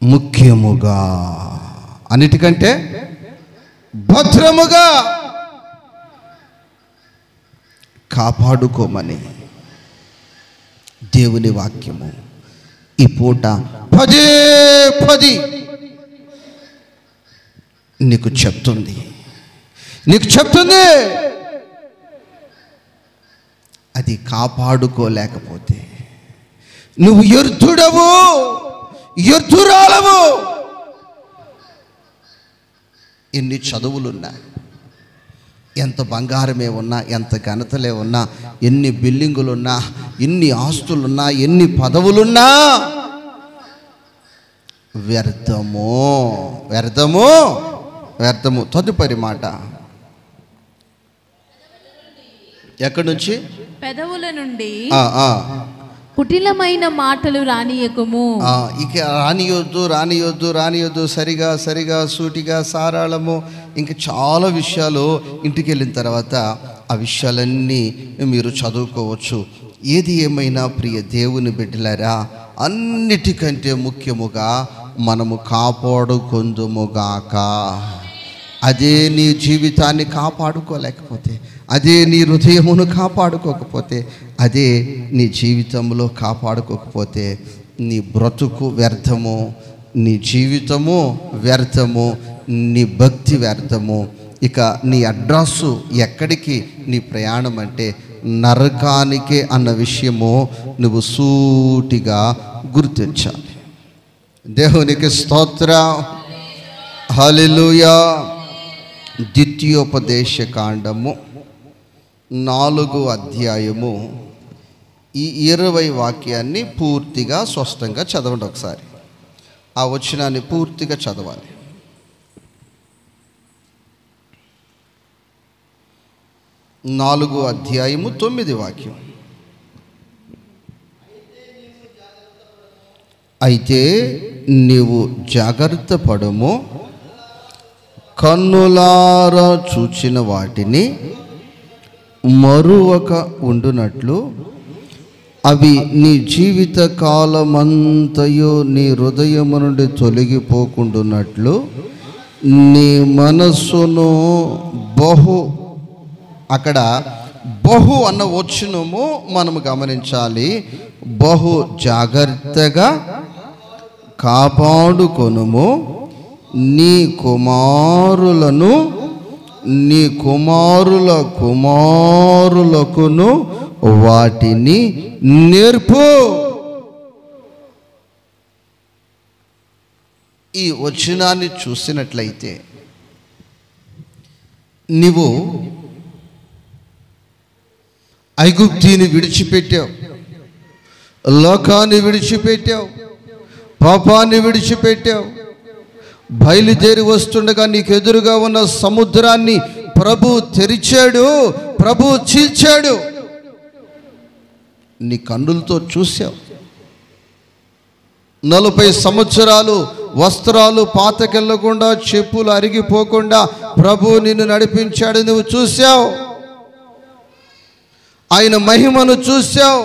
ముఖ్యముగా, అన్నిటికంటే భద్రముగా కాపాడుకోమని దేవుని వాక్యము ఈ పూట పదే నీకు చెప్తుంది. అది కాపాడుకోలేకపోతే నువ్వు వ్యర్థుడవు, వ్యర్థురాలవు. ఎన్ని చదువులున్నా, ఎంత బంగారమే ఉన్నా, ఎంత ఘనతలే ఉన్నా, ఎన్ని బిల్డింగులున్నా, ఎన్ని ఆస్తులున్నా, ఎన్ని పదవులున్నా వ్యర్థము. తదుపరి మాట ఎక్కడి నుంచి? పెదవుల నుండి కుటిలమైన మాటలు రానియకుము. ఇక రానియొద్దు. సరిగా సూటిగా సారాళము. ఇంకా చాలా విషయాలు ఇంటికి వెళ్ళిన తర్వాత ఆ విషయాలన్నీ మీరు చదువుకోవచ్చు. ఏది ఏమైనా ప్రియ దేవుని బిడ్డలారా, అన్నిటికంటే ముఖ్యముగా మనము కాపాడుకొందుముగాక. అదే నీ జీవితాన్ని కాపాడుకోలేకపోతే, అదే నీ హృదయమును కాపాడుకోకపోతే, అదే నీ జీవితంలో కాపాడుకోకపోతే నీ బ్రతుకు వ్యర్థము, నీ జీవితము వ్యర్థము, నీ భక్తి వ్యర్థము. ఇక నీ అడ్రస్సు ఎక్కడికి నీ ప్రయాణం అంటే నరకానికే అన్న విషయము నువ్వు సూటిగా గుర్తించాలి. దేవునికి స్తోత్రం, హల్లెలూయా. ద్వితీయోపదేశ కాండము 4వ అధ్యాయము ఈ 20 వాక్యాన్ని పూర్తిగా స్పష్టంగా చదవండి. ఒకసారి ఆ వచనాన్ని పూర్తిగా చదవాలి. 4వ అధ్యాయము 9వ వాక్యం. అయితే నీవు జాగ్రత్త పడుము, కన్నులారా చూచిన వాటిని మరువక ఉండునట్లు, అవి నీ జీవిత కాలమంతయు నీ హృదయము నుండి తొలగిపోకుండునట్లు నీ మనస్సును బహు, అక్కడ బహు అన్న వచనము మనము గమనించాలి. బహు జాగ్రత్తగా కాపాడుకొనుము, నీ కుమారులను నీ కుమారుల కుమారులకును వాటిని నేర్పు. ఈ వచనాన్ని చూసినట్లయితే నీవు ఐగుప్తిని విడిచిపెట్టావు, లోకాన్ని విడిచిపెట్టావు, పాపాన్ని విడిచిపెట్టావు. బయలుదేరి వస్తుండగా నీకు ఎదురుగా ఉన్న సముద్రాన్ని ప్రభు తెరిచాడు, ప్రభు చీల్చాడు. నీ కన్నులతో చూశావు. 40 సంవత్సరాలు వస్త్రాలు పాతకెళ్ళకుండా, చెప్పులు అరిగిపోకుండా ప్రభు నిన్ను నడిపించాడు. నువ్వు చూశావు, ఆయన మహిమను చూశావు,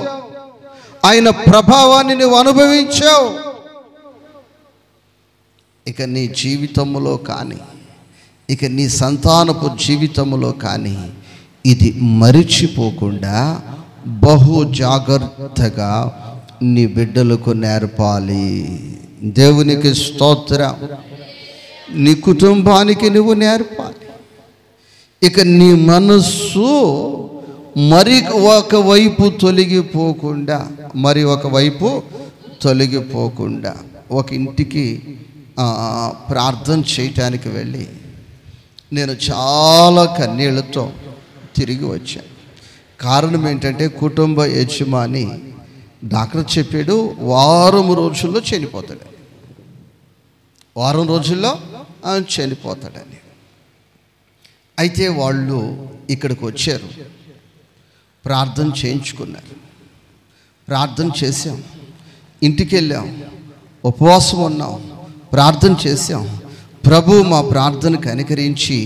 ఆయన ప్రభావాన్ని నువ్వు అనుభవించావు. ఇక నీ జీవితంలో కానీ, ఇక నీ సంతానపు జీవితంలో కానీ ఇది మరిచిపోకుండా బహు జాగ్రత్తగా నీ బిడ్డలకు నేర్పాలి. దేవునికి స్తోత్రం. నీ కుటుంబానికి నువ్వు నేర్పాలి. ఇక నీ మనస్సు మరి ఒకవైపు తొలగిపోకుండా ఒక ఇంటికి ప్రార్థన చేయటానికి వెళ్ళి నేను చాలా కన్నీళ్లతో తిరిగి వచ్చాను. కారణం ఏంటంటే కుటుంబ యజమాని డాక్టర్ చెప్పాడు వారం రోజుల్లో చనిపోతాడని. అయితే వాళ్ళు ఇక్కడికి వచ్చారు, ప్రార్థన చేయించుకున్నారు, ప్రార్థన చేసాం, ఇంటికి వెళ్ళాం, ఉపవాసం ఉన్నాం, ప్రార్థన చేశాం. ప్రభు మా ప్రార్థన కనికరించి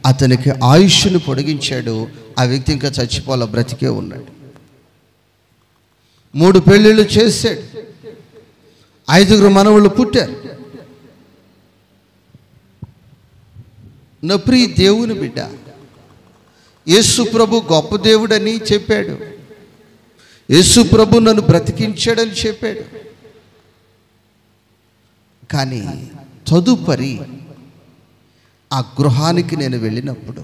అతనికి ఆయుష్ను పొడిగించాడు. ఆ వ్యక్తి ఇంకా చచ్చిపోలే, బ్రతికే ఉన్నాడు. 3 పెళ్ళిళ్ళు చేశాడు, 5 మనవళ్ళు పుట్టారు. నా ప్రియ దేవుని బిడ్డ, యేసు ప్రభు గొప్ప దేవుడని చెప్పాడు, యేసు ప్రభు నన్ను బ్రతికించాడని చెప్పాడు. కానీ తదుపరి ఆ గృహానికి నేను వెళ్ళినప్పుడు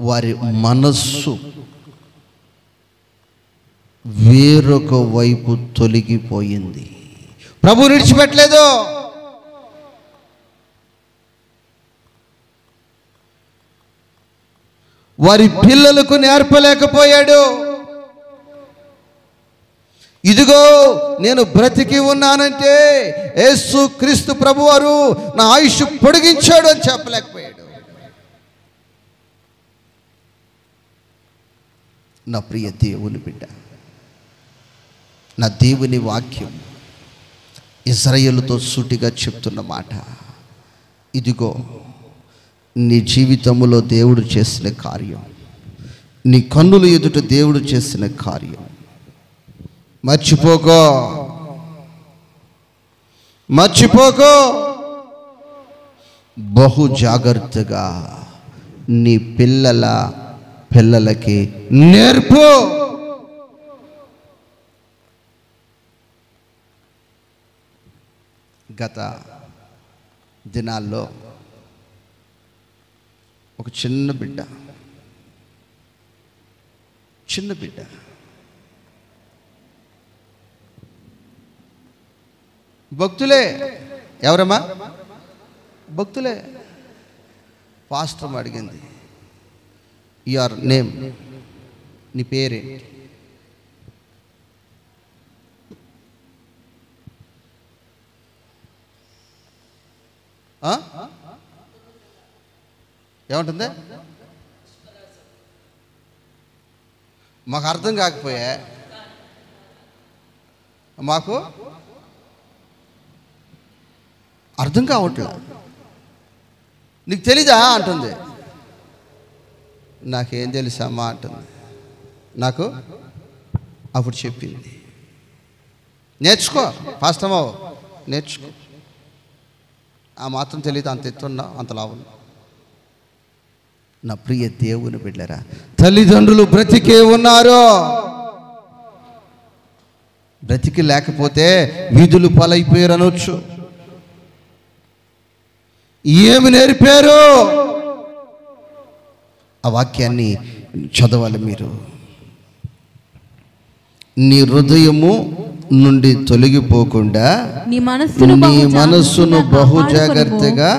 వారి మనస్సు వేరొక వైపు తొలగిపోయింది. ప్రభు విడిచిపెట్టలేదు. వారి పిల్లలకు నేర్పలేకపోయాడు. ఇదిగో నేను బ్రతికి ఉన్నానంటే యేసు క్రీస్తు ప్రభువారు నా ఆయుష్ పొడిగించాడు అని చెప్పలేకపోయాడు. నా ప్రియ దేవుని బిడ్డ, నా దేవుని వాక్యం ఇశ్రాయేలుతో సూటిగా చెప్తున్న మాట, ఇదిగో నీ జీవితంలో దేవుడు చేసిన కార్యం, నీ కన్నుల ఎదుట దేవుడు చేసిన కార్యం మర్చిపోకో. బహు జాగ్రత్తగా నీ పిల్లలకి నేర్పు. గత దినాల్లో ఒక చిన్న బిడ్డ భక్తులే, ఎవరమ్మా? భక్తులే. పాస్టర్ అడిగింది, యువర్ నేమ్, నీ పేరేంటి? ఏమంటుంది? మాకు అర్థం కాకపోయా, మాకు అర్థం కావట్లా, నీకు తెలీదా అంటుంది. నాకేం తెలుసమ్మా అంటుంది. నాకు అప్పుడు చెప్పింది, నేర్చుకో, పాస్టమ్మ నేర్చుకో. ఆ మాత్రం తెలియదు, అంత ఎత్తున్నా అంత లాభం. నా ప్రియ దేవుని బిడ్డరా, తల్లిదండ్రులు బ్రతికే ఉన్నారు. బ్రతికి లేకపోతే వీధులు పాలైపోయారు అనొచ్చు. ఏమి నేర్పారు? ఆ వాక్యాన్ని చదవాలి మీరు. నీ హృదయము నుండి తొలగిపోకుండా నీ మనస్సును బహు జాగ్రత్తగా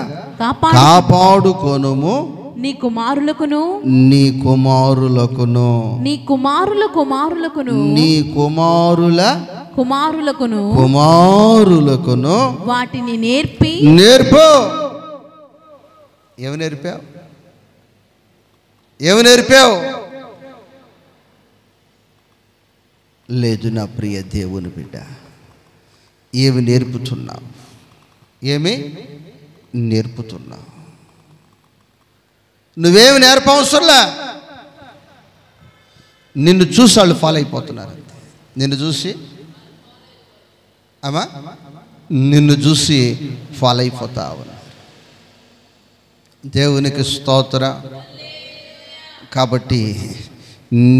కాపాడుకొనుము. నీ కుమారులకును నీ కుమారులకును నీ కుమారుల కుమారులకును నీ కుమారుల కుమారులకును కుమారులకును వాటిని నేర్పు. ఏమి నేర్పావు? ఏమి నేర్పావు? లేదు నా ప్రియ దేవుని బిడ్డ, ఏమి నేర్పుతున్నావు? ఏమి నేర్పుతున్నావు? నువ్వేమి నేర్పవసరంలా. నిన్ను చూసి వాళ్ళు ఫాలో అయిపోతున్నారు. నిన్ను చూసి అమ్మా నిన్ను చూసి ఫాలో అయిపోతావు. దేవునికి స్తోత్ర. కాబట్టి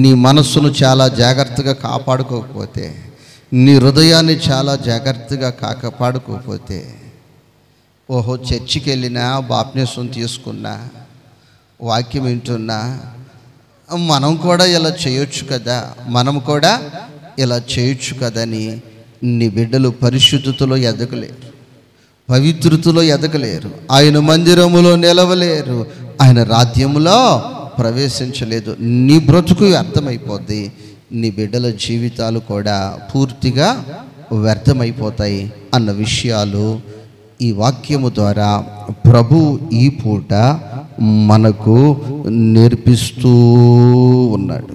నీ మనస్సును చాలా జాగ్రత్తగా కాపాడుకోకపోతే, నీ హృదయాన్ని చాలా జాగ్రత్తగా కాపాడుకోకపోతే, ఓహో చర్చికి వెళ్ళినా, బాప్టిజం తీసుకున్నా, వాక్యం వింటున్నా, మనం కూడా ఇలా చేయొచ్చు కదా, మనం కూడా ఇలా చేయొచ్చు కదని నీ బిడ్డలు పరిశుద్ధతలో ఎదగలేరు, పవిత్రతలో ఎదగలేరు, ఆయన మందిరములో నిలవలేరు, ఆయన రాజ్యములో ప్రవేశించలేదు. నీ బ్రతుకు వ్యర్థమైపోద్ది. నీ బిడ్డల జీవితాలు కూడా పూర్తిగా వ్యర్థమైపోతాయి అన్న విషయాలు ఈ వాక్యము ద్వారా ప్రభు ఈ పూట మనకు నేర్పిస్తూ ఉన్నాడు.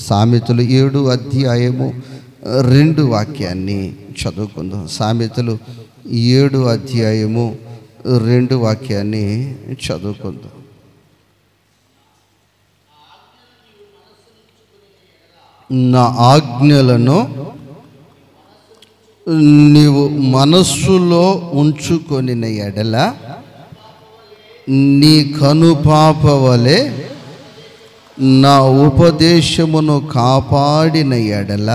సామెతలు 7 అధ్యాయము 2 వాక్యాన్ని చదువుకుందాం. సామెతలు 7 అధ్యాయము 2 వాక్యాన్ని చదువుకుందాం. నా ఆజ్ఞలను నీవు మనస్సులో ఉంచుకొనిన ఎడల నీ కనుపాప వలె నా ఉపదేశమును కాపాడిన ఎడల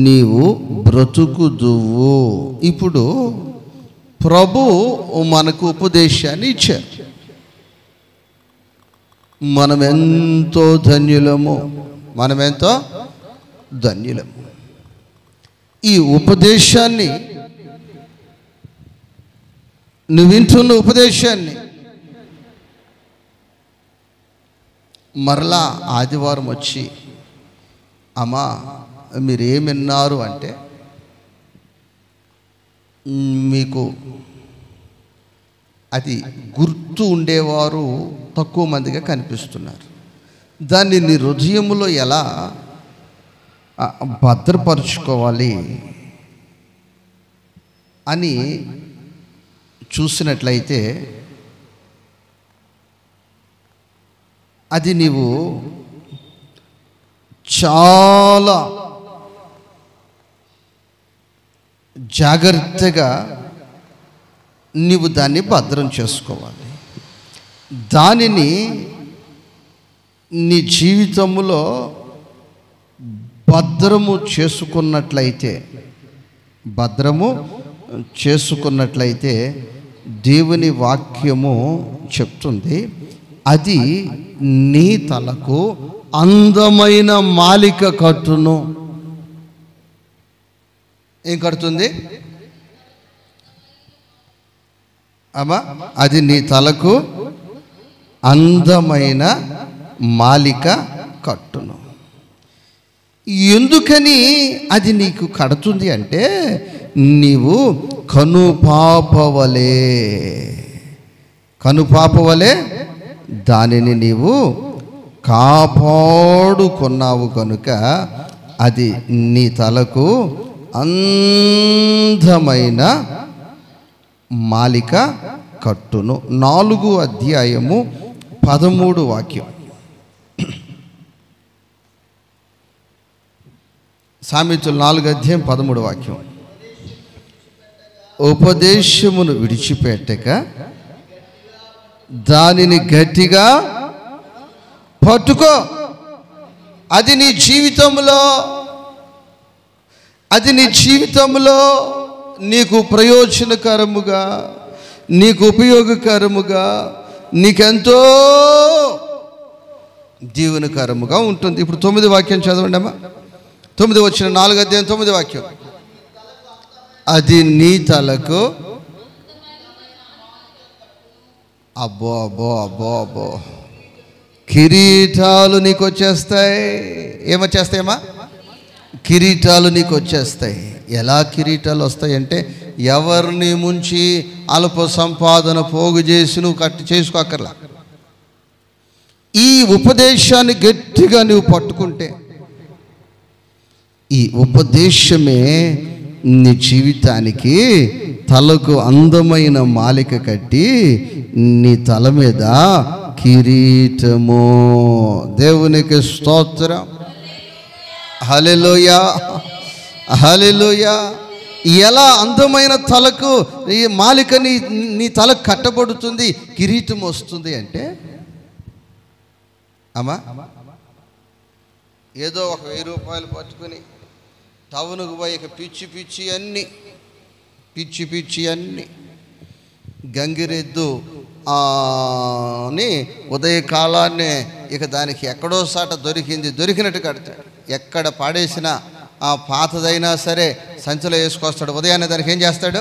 నీవు బ్రతుకుదువు. ఇప్పుడు ప్రభు మనకు ఉపదేశాన్ని ఇచ్చారు. మనమెంతో ధన్యులము, మనమెంతో ధన్యులము. ఈ ఉపదేశాన్ని, నువ్వు వింటున్న ఉపదేశాన్ని మరలా ఆదివారం వచ్చి, అమ్మా మీరేమిన్నారు అంటే మీకు అది గుర్తు ఉండేవారు తక్కువ మందిగా కనిపిస్తున్నారు. దాన్ని నీ హృదయములో ఎలా భద్రపరుచుకోవాలి అని చూసినట్లయితే అది నీవు చాలా జాగ్రత్తగా నీవు దాన్ని భద్రం చేసుకోవాలి. దానిని నీ జీవితంలో భద్రము చేసుకున్నట్లయితే దేవుని వాక్యము చెప్తుంది, అది నీ తలకు అందమైన మాలిక కట్టును. ఏం కడుతుంది అమ్మా? అది నీ తలకు అందమైన మాలిక కట్టును. ఎందుకని అది నీకు కడుతుంది అంటే, నీవు కనుపాప వలె దానిని నీవు కాపాడుకున్నావు కనుక అది నీ తలకు అందమైన మాలిక కట్టును. 4 అధ్యాయము 13 వాక్యం. సామెతలు 4 అధ్యాయం 13 వాక్యం. ఉపదేశమును విడిచిపెట్టక దానిని గట్టిగా పట్టుకో. అది నీ జీవితంలో నీకు ప్రయోజనకరముగా, నీకు ఉపయోగకరముగా, నీకెంతో దీవెనకరముగా ఉంటుంది. ఇప్పుడు 9వ వాక్యం చదవండి అమ్మా. 9 వచ్చిన 4వ అధ్యాయం 9వ వాక్యం. అది నీ తలకు, అబ్బో అబ్బో అబ్బో అబ్బో, కిరీటాలు నీకు వచ్చేస్తాయి. ఏమొచ్చేస్తాయమ్మా? కిరీటాలు నీకు వచ్చేస్తాయి. ఎలా కిరీటాలు వస్తాయంటే, ఎవరిని ముంచి అల్ప సంపాదన పోగు చేసి నువ్వు చేసుకోక్కర్లా. ఈ ఉపదేశాన్ని గట్టిగా నువ్వు పట్టుకుంటే, ఈ ఉపదేశమే నీ జీవితానికి తలకు అందమైన మాలిక కట్టి నీ తల మీద కిరీటము. దేవునికి స్తోత్రం. హల్లెలూయా, హల్లెలూయా. ఎలా అందమైన తలకు ఈ మాలిక నీ తలకు కట్టబడుతుంది, కిరీటం వస్తుంది అంటే, అమ్మా ఏదో ఒక 1000 రూపాయలు పట్టుకుని టౌన్కు పోయి ఇక పిచ్చి అన్ని గంగిరెద్దు అని ఉదయకాలాన్నే ఇక దానికి ఎక్కడో సాట దొరికినట్టు కడతాడు. ఎక్కడ పాడేసినా ఆ పాతదైనా సరే సంచిలో వేసుకొస్తాడు. ఉదయాన్నే దానికి ఏం చేస్తాడు?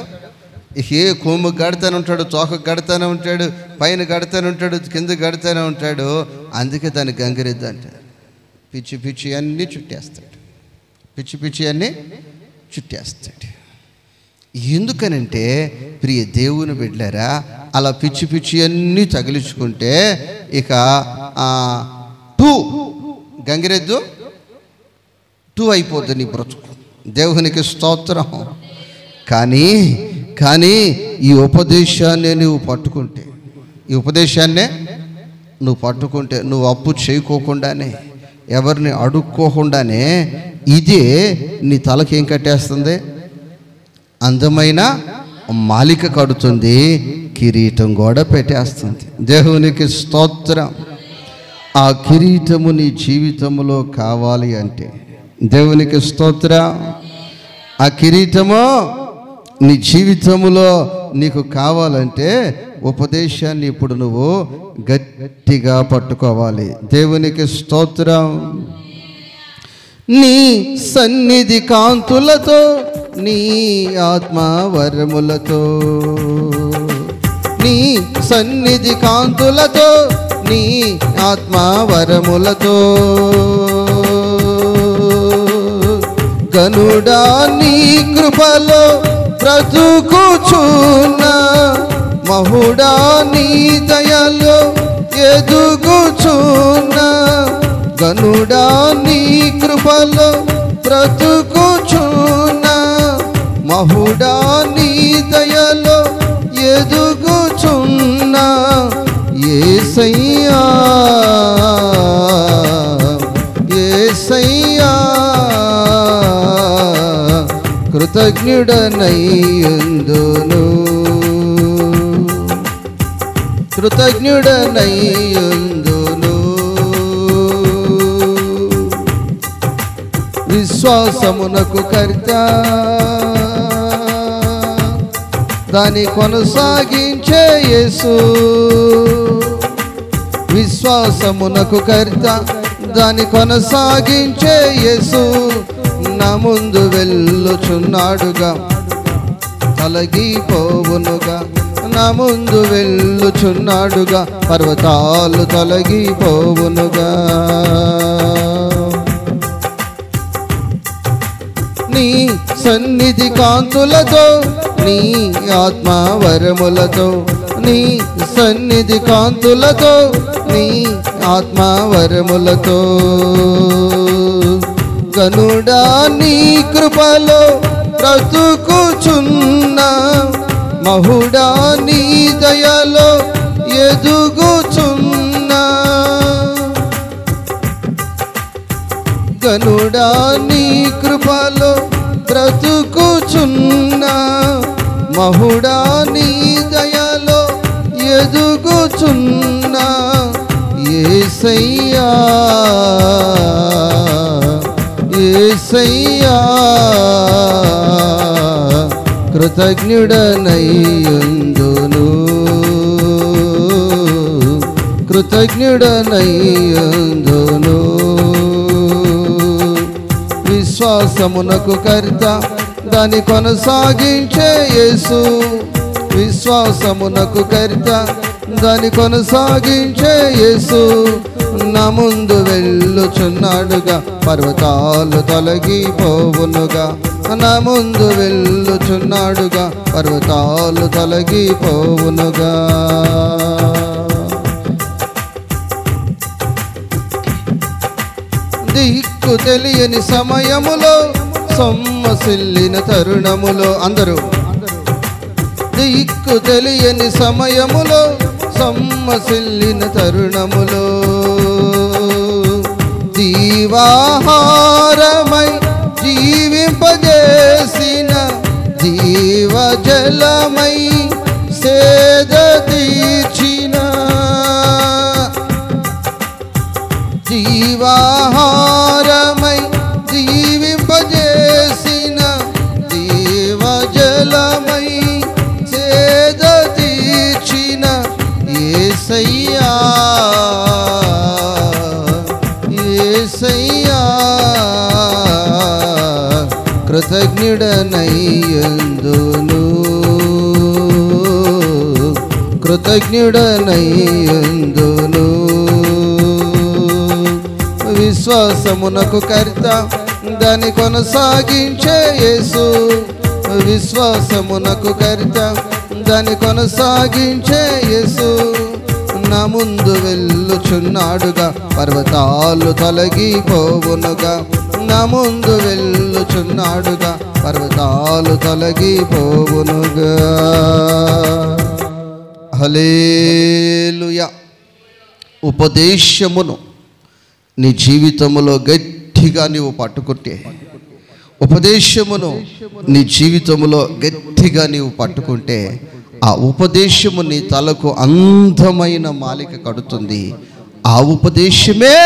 ఏ కొమ్ము గడుతూనే ఉంటాడు, తోక గడుతూనే ఉంటాడు, పైన గడుతూనే ఉంటాడు, కింద గడుతూనే ఉంటాడు. అందుకే దాన్ని గంగిరెద్దు అంటాడు. పిచ్చి అన్నీ చుట్టేస్తాడు. ఎందుకనంటే ప్రియ దేవుని బిడ్డలారా, అలా పిచ్చి అన్నీ తగిలించుకుంటే ఇక గంగిరెద్దు 2 అయిపోద్ది నీ బ్రతుకు. దేవునికి స్తోత్రం. కానీ ఈ ఉపదేశాన్ని నువ్వు పట్టుకుంటే, నువ్వు అప్పు చేయకోకుండానే, ఎవరిని అడుక్కోకుండానే, ఇదే నీ తలకి ఏం కట్టేస్తుంది? అందమైన మాలిక కడుతుంది, కిరీటం కూడా పెట్టేస్తుంది. దేవునికి స్తోత్రం. ఆ కిరీటము నీ జీవితంలో కావాలి అంటే, దేవునికి స్తోత్రం, ఆ కిరీటము నీ జీవితంలో నీకు కావాలంటే ఉపదేశాన్ని ఇప్పుడు నువ్వు గట్టిగా పట్టుకోవాలి. దేవునికి స్తోత్రం. నీ సన్నిధి కాంతులతో, నీ ఆత్మవరములతో, నీ సన్నిధి కాంతులతో, నీ ఆత్మవరములతో, గనుడా నీ కృపలో బ్రతుకుచున్నా, మహుడా నీ దయలో ఎదుగుచున్నా, గనుడా నీ కృపలో బ్రతుకుచున్నా, మహుడా నీ దయలో ఎదుగుచున్నా. యేసయ్యా యేసయ్యా కృతజ్ఞుడనయ్యుందును, కృతజ్ఞుడనయ్యుందును. విశ్వాసమునకు కర్త, దాని కొనసాగించే యేసు. విశ్వాసమునకు కర్త, దాని కొనసాగించే యేసు నా ముందు వెళ్ళుచున్నాడుగా, తొలగిపోవునుగా. నా ముందు వెళ్ళుచున్నాడుగా, పర్వతాలు తొలగిపోవునుగా. నీ సన్నిధి కాంతులతో, నీ ఆత్మవరములతో, నీ సన్నిధి కాంతులతో, నీ ఆత్మవరములతో, గనుడా నీ కృపలో బ్రతుకుచున్నా, మహుడా నీ దయలో ఎదుగుచున్నా, గనుడా నీ కృపలో బ్రతుకుచున్నా, మహుడా నీ దయలో ఎదుగుచున్న యేసయ్యా యేసయ్యా కృతజ్ఞుడనయ్యుందును కృతజ్ఞుడనయ్యుందును విశ్వాసమునకు కర్త దాని కొనసాగించే యేసు విశ్వాసమునకు కర్త దాని కొనసాగించే యేసు నా ముందు వెళ్ళుచున్నాడుగా పర్వతాలు తొలగిపోవునుగా నా ముందు వెళ్ళుచున్నాడుగా పర్వతాలు తొలగిపోవునుగా దిక్కు తెలియని సమయములో సొమ్మసిల్లిన తరుణములో అందరూ దిక్కు తెలియని సమయములో సొమ్మసిల్లిన తరుణములో జీవాహారమై జీవింపజేసిన జీవజలమై సేద తీర్చిన జీవాహారమై జీవింపజేసిన జీవజలమై సేద తీర్చిన యేసయ్యా యేసయ్యా కృతజ్ఞుడనయ్యుందును కృతజ్ఞుడనయ్యుందును విశ్వాసమునకు కర్త దాని కొనసాగించే యేసు విశ్వాసమునకు కర్త దాని కొనసాగించే యేసు నా ముందు వెళ్ళుచున్నాడుగా పర్వతాలు తొలగిపోవునుగా నా ముందు వెళ్ళుచున్నాడుగా పర్వతాలు తొలగిపోవునుగా హల్లెలూయా ఉపదేశమును నీ జీవితంలో గట్టిగా నీవు పట్టుకుంటే ఉపదేశమును నీ జీవితంలో గట్టిగా నీవు పట్టుకుంటే ఆ ఉపదేశము నీ తలకు అందమైన మాలిక కడుతుంది ఆ ఉపదేశమే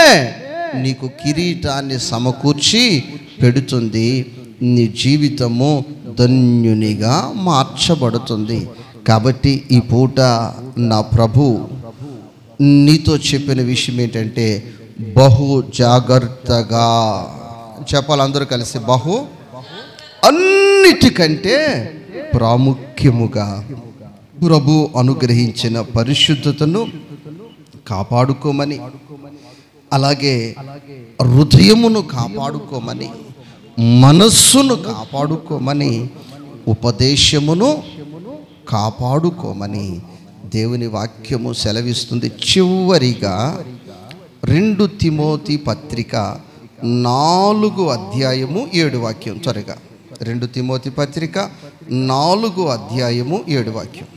నీకు కిరీటాన్ని సమకూర్చి పెడుతుంది నీ జీవితము ధన్యునిగా మార్చబడుతుంది కాబట్టి ఈ పూట నా ప్రభు నీతో చెప్పిన విషయం ఏంటంటే బహు జాగ్రత్తగా చెప్పాలి అందరూ కలిసి బహు అన్నిటికంటే ప్రాముఖ్యముగా ప్రభు అనుగ్రహించిన పరిశుద్ధతను కాపాడుకోమని అలాగే హృదయమును కాపాడుకోమని మనస్సును కాపాడుకోమని ఉపదేశమును కాపాడుకోమని దేవుని వాక్యము సెలవిస్తుంది. చివరిగా 2 తిమోతి పత్రిక 4 అధ్యాయము 7 వాక్యం. త్వరగా 2 తిమోతి పత్రిక 4 అధ్యాయము 7 వాక్యం.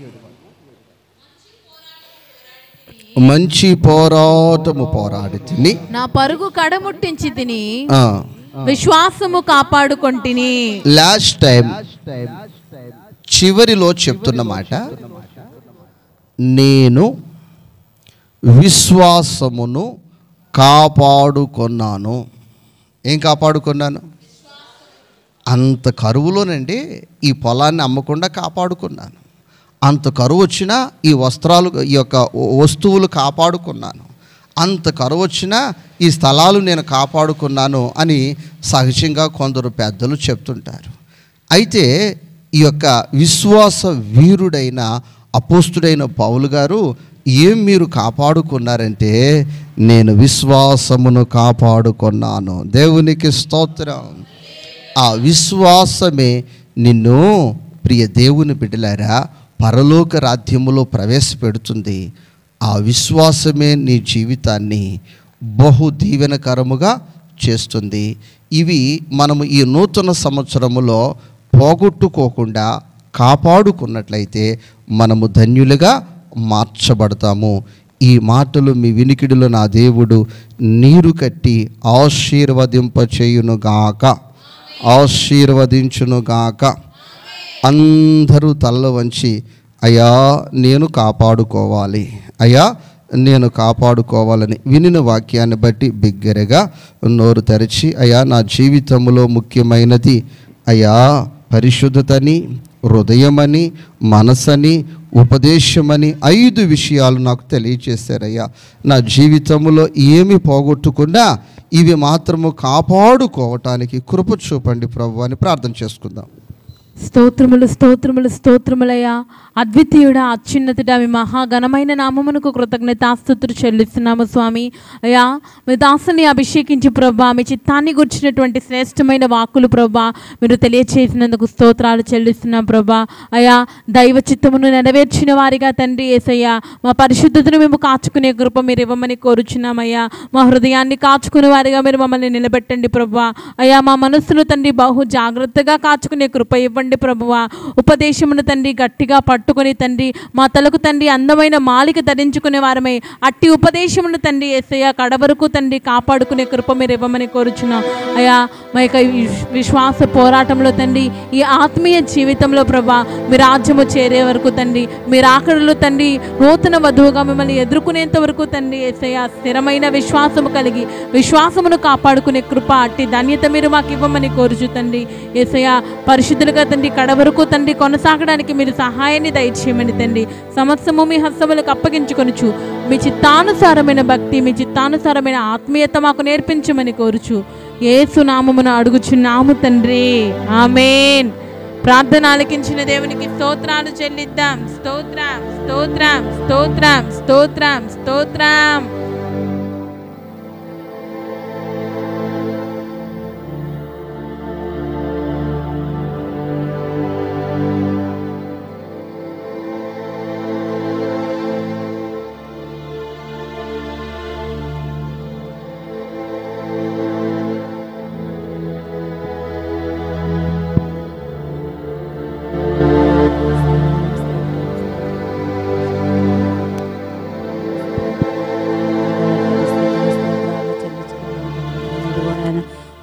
మంచి పోరాటము పోరాడి తిని నా పరుగు కడముట్టించి తిని విశ్వాసము కాపాడుకొంటిని. లాస్ట్ టైం చివరిలో చెప్తున్న మాట, నేను విశ్వాసమును కాపాడుకున్నాను. ఏం కాపాడుకున్నాను? అంత కరువులోనండి ఈ పొలాన్ని అమ్మకుండా కాపాడుకున్నాను. అంత కరువు వచ్చినా ఈ వస్త్రాలు, ఈ యొక్క వస్తువులు కాపాడుకున్నాను. అంత కరువు వచ్చినా ఈ స్థలాలు నేను కాపాడుకున్నాను అని సహజంగా కొందరు పెద్దలు చెప్తుంటారు. అయితే ఈ యొక్క విశ్వాస వీరుడైన అపోస్తుడైన పౌలు గారు ఏం మీరు కాపాడుకున్నారంటే, నేను విశ్వాసమును కాపాడుకున్నాను. దేవునికి స్తోత్రం. ఆ విశ్వాసమే నిన్ను ప్రియ దేవుని బిడ్డలారా పరలోక రాజ్యములో ప్రవేశపెడుతుంది. ఆ విశ్వాసమే నీ జీవితాన్ని బహు దీవెనకరముగా చేస్తుంది. ఇవి మనము ఈ నూతన సంవత్సరములో పోగొట్టుకోకుండా కాపాడుకున్నట్లయితే మనము ధన్యులుగా మార్చబడతాము. ఈ మాటలు మీ వినికిడిలో నా దేవుడు నీరు కట్టి ఆశీర్వదింపచేయునుగాక, ఆశీర్వదించునుగాక. అందరూ తల్ల వంచి అయ్యా నేను కాపాడుకోవాలి, అయ్యా నేను కాపాడుకోవాలని వినిన వాక్యాన్ని బట్టి బిగ్గరగా నోరు తెరిచి అయ్యా నా జీవితంలో ముఖ్యమైనది అయ్యా పరిశుద్ధతని, హృదయమని, మనసని, ఉపదేశమని 5 విషయాలు నాకు తెలియచేశారయ్యా. నా జీవితంలో ఏమి పోగొట్టుకున్నా ఇవి మాత్రము కాపాడుకోవటానికి కృప చూపండి ప్రభు అని ప్రార్థన చేసుకుందాం. స్తోత్రములు స్తోత్రములు స్తోత్రములయ్యా. అద్వితీయుడా, అత్యున్నతుడా, మీ మహాఘనమైన నామమునకు కృతజ్ఞతాస్తుతులు చెల్లిస్తున్నాము స్వామి. అయ్యా మీ దాసుని అభిషేకించి ప్రభా మీ చిత్తాన్ని గుర్చినటువంటి శ్రేష్టమైన వాక్కులు ప్రభా మీరు తెలియచేసినందుకు స్తోత్రాలు చెల్లిస్తున్నాం ప్రభా. అయ్యా దైవ చిత్తమును నెరవేర్చిన వారిగా తండ్రి యేసయ్యా మా పరిశుద్ధతను మేము కాచుకునే కృప మీరు ఇవ్వమని కోరుచున్నామయ్యా. మా హృదయాన్ని కాచుకునే వారిగా మీరు మమ్మల్ని నిలబెట్టండి ప్రభా. అయ్యా మా మనస్సును తండ్రి బహు జాగ్రత్తగా కాచుకునే కృప ఇవ్వండి ప్రభువా. ఉపదేశమును తండ్రి గట్టిగా పట్టుకొని తండ్రి మా తలకు తండ్రి అందమైన మాలిక ధరించుకునే వారమై అట్టి ఉపదేశమును తండ్రి యేసయ్యా కడవరకు తండ్రి కాపాడుకునే కృప మీరు ఇవ్వమని కోరుచున్నాం అయ్యా. మా యొక్క విశ్వాస పోరాటంలో తండ్రి ఈ ఆత్మీయ జీవితంలో ప్రభా మీ రాజ్యము చేరే వరకు తండ్రి మీరు ఆఖరిలో తండ్రి నూతన వధువుగా మిమ్మల్ని ఎదుర్కొనేంత వరకు తండ్రి యేసయ్యా స్థిరమైన విశ్వాసము కలిగి విశ్వాసమును కాపాడుకునే కృప అట్టి ధన్యత మీరు మాకు ఇవ్వమని కోరుచు తండ్రి యేసయ్యా. పరిశుద్ధులుగా తండ్రి కడవరకు తండ్రి కొనసాగడానికి మీరు సహాయాన్ని దయచేయమని తండ్రి సమస్తము మీ హస్తములకు అప్పగించుకొనుచు మీ చిత్తానుసారమైన భక్తి మీ చిత్తానుసారమైన ఆత్మీయత మాకు నేర్పించమని కోరుచు యేసు నామమున అడుగుచున్నాము తండ్రి, ఆమేన్. ప్రార్థన ఆలకించిన దేవునికి స్తోత్రాలు చెల్లిద్దాం. స్తోత్రం స్తోత్రం స్తోత్రం స్తోత్రం స్తోత్రం.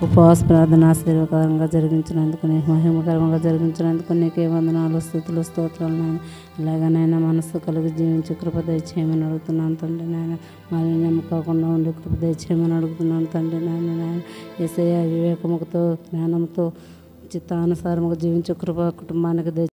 ఉపవాస ప్రార్థన ఆశీర్వకరంగా జరిగించినందుకు మహిమకరంగా జరిగించినందుకు నీకే వందనాలు, స్తుతులు, స్తోత్రాలు నాయన. ఇలాగనైనా మనస్సు కలిగి జీవించి కృప దయచేయమని అడుగుతున్నాను తండ్రి నాయన. మాలిన్యం కాకుండా ఉండి కృప దయచేయమని అడుగుతున్నాను తండ్రి నాయన. యేసయ్య వివేకముతో జ్ఞానంతో చిత్తానుసారముగా జీవించే కృప కుటుంబానికి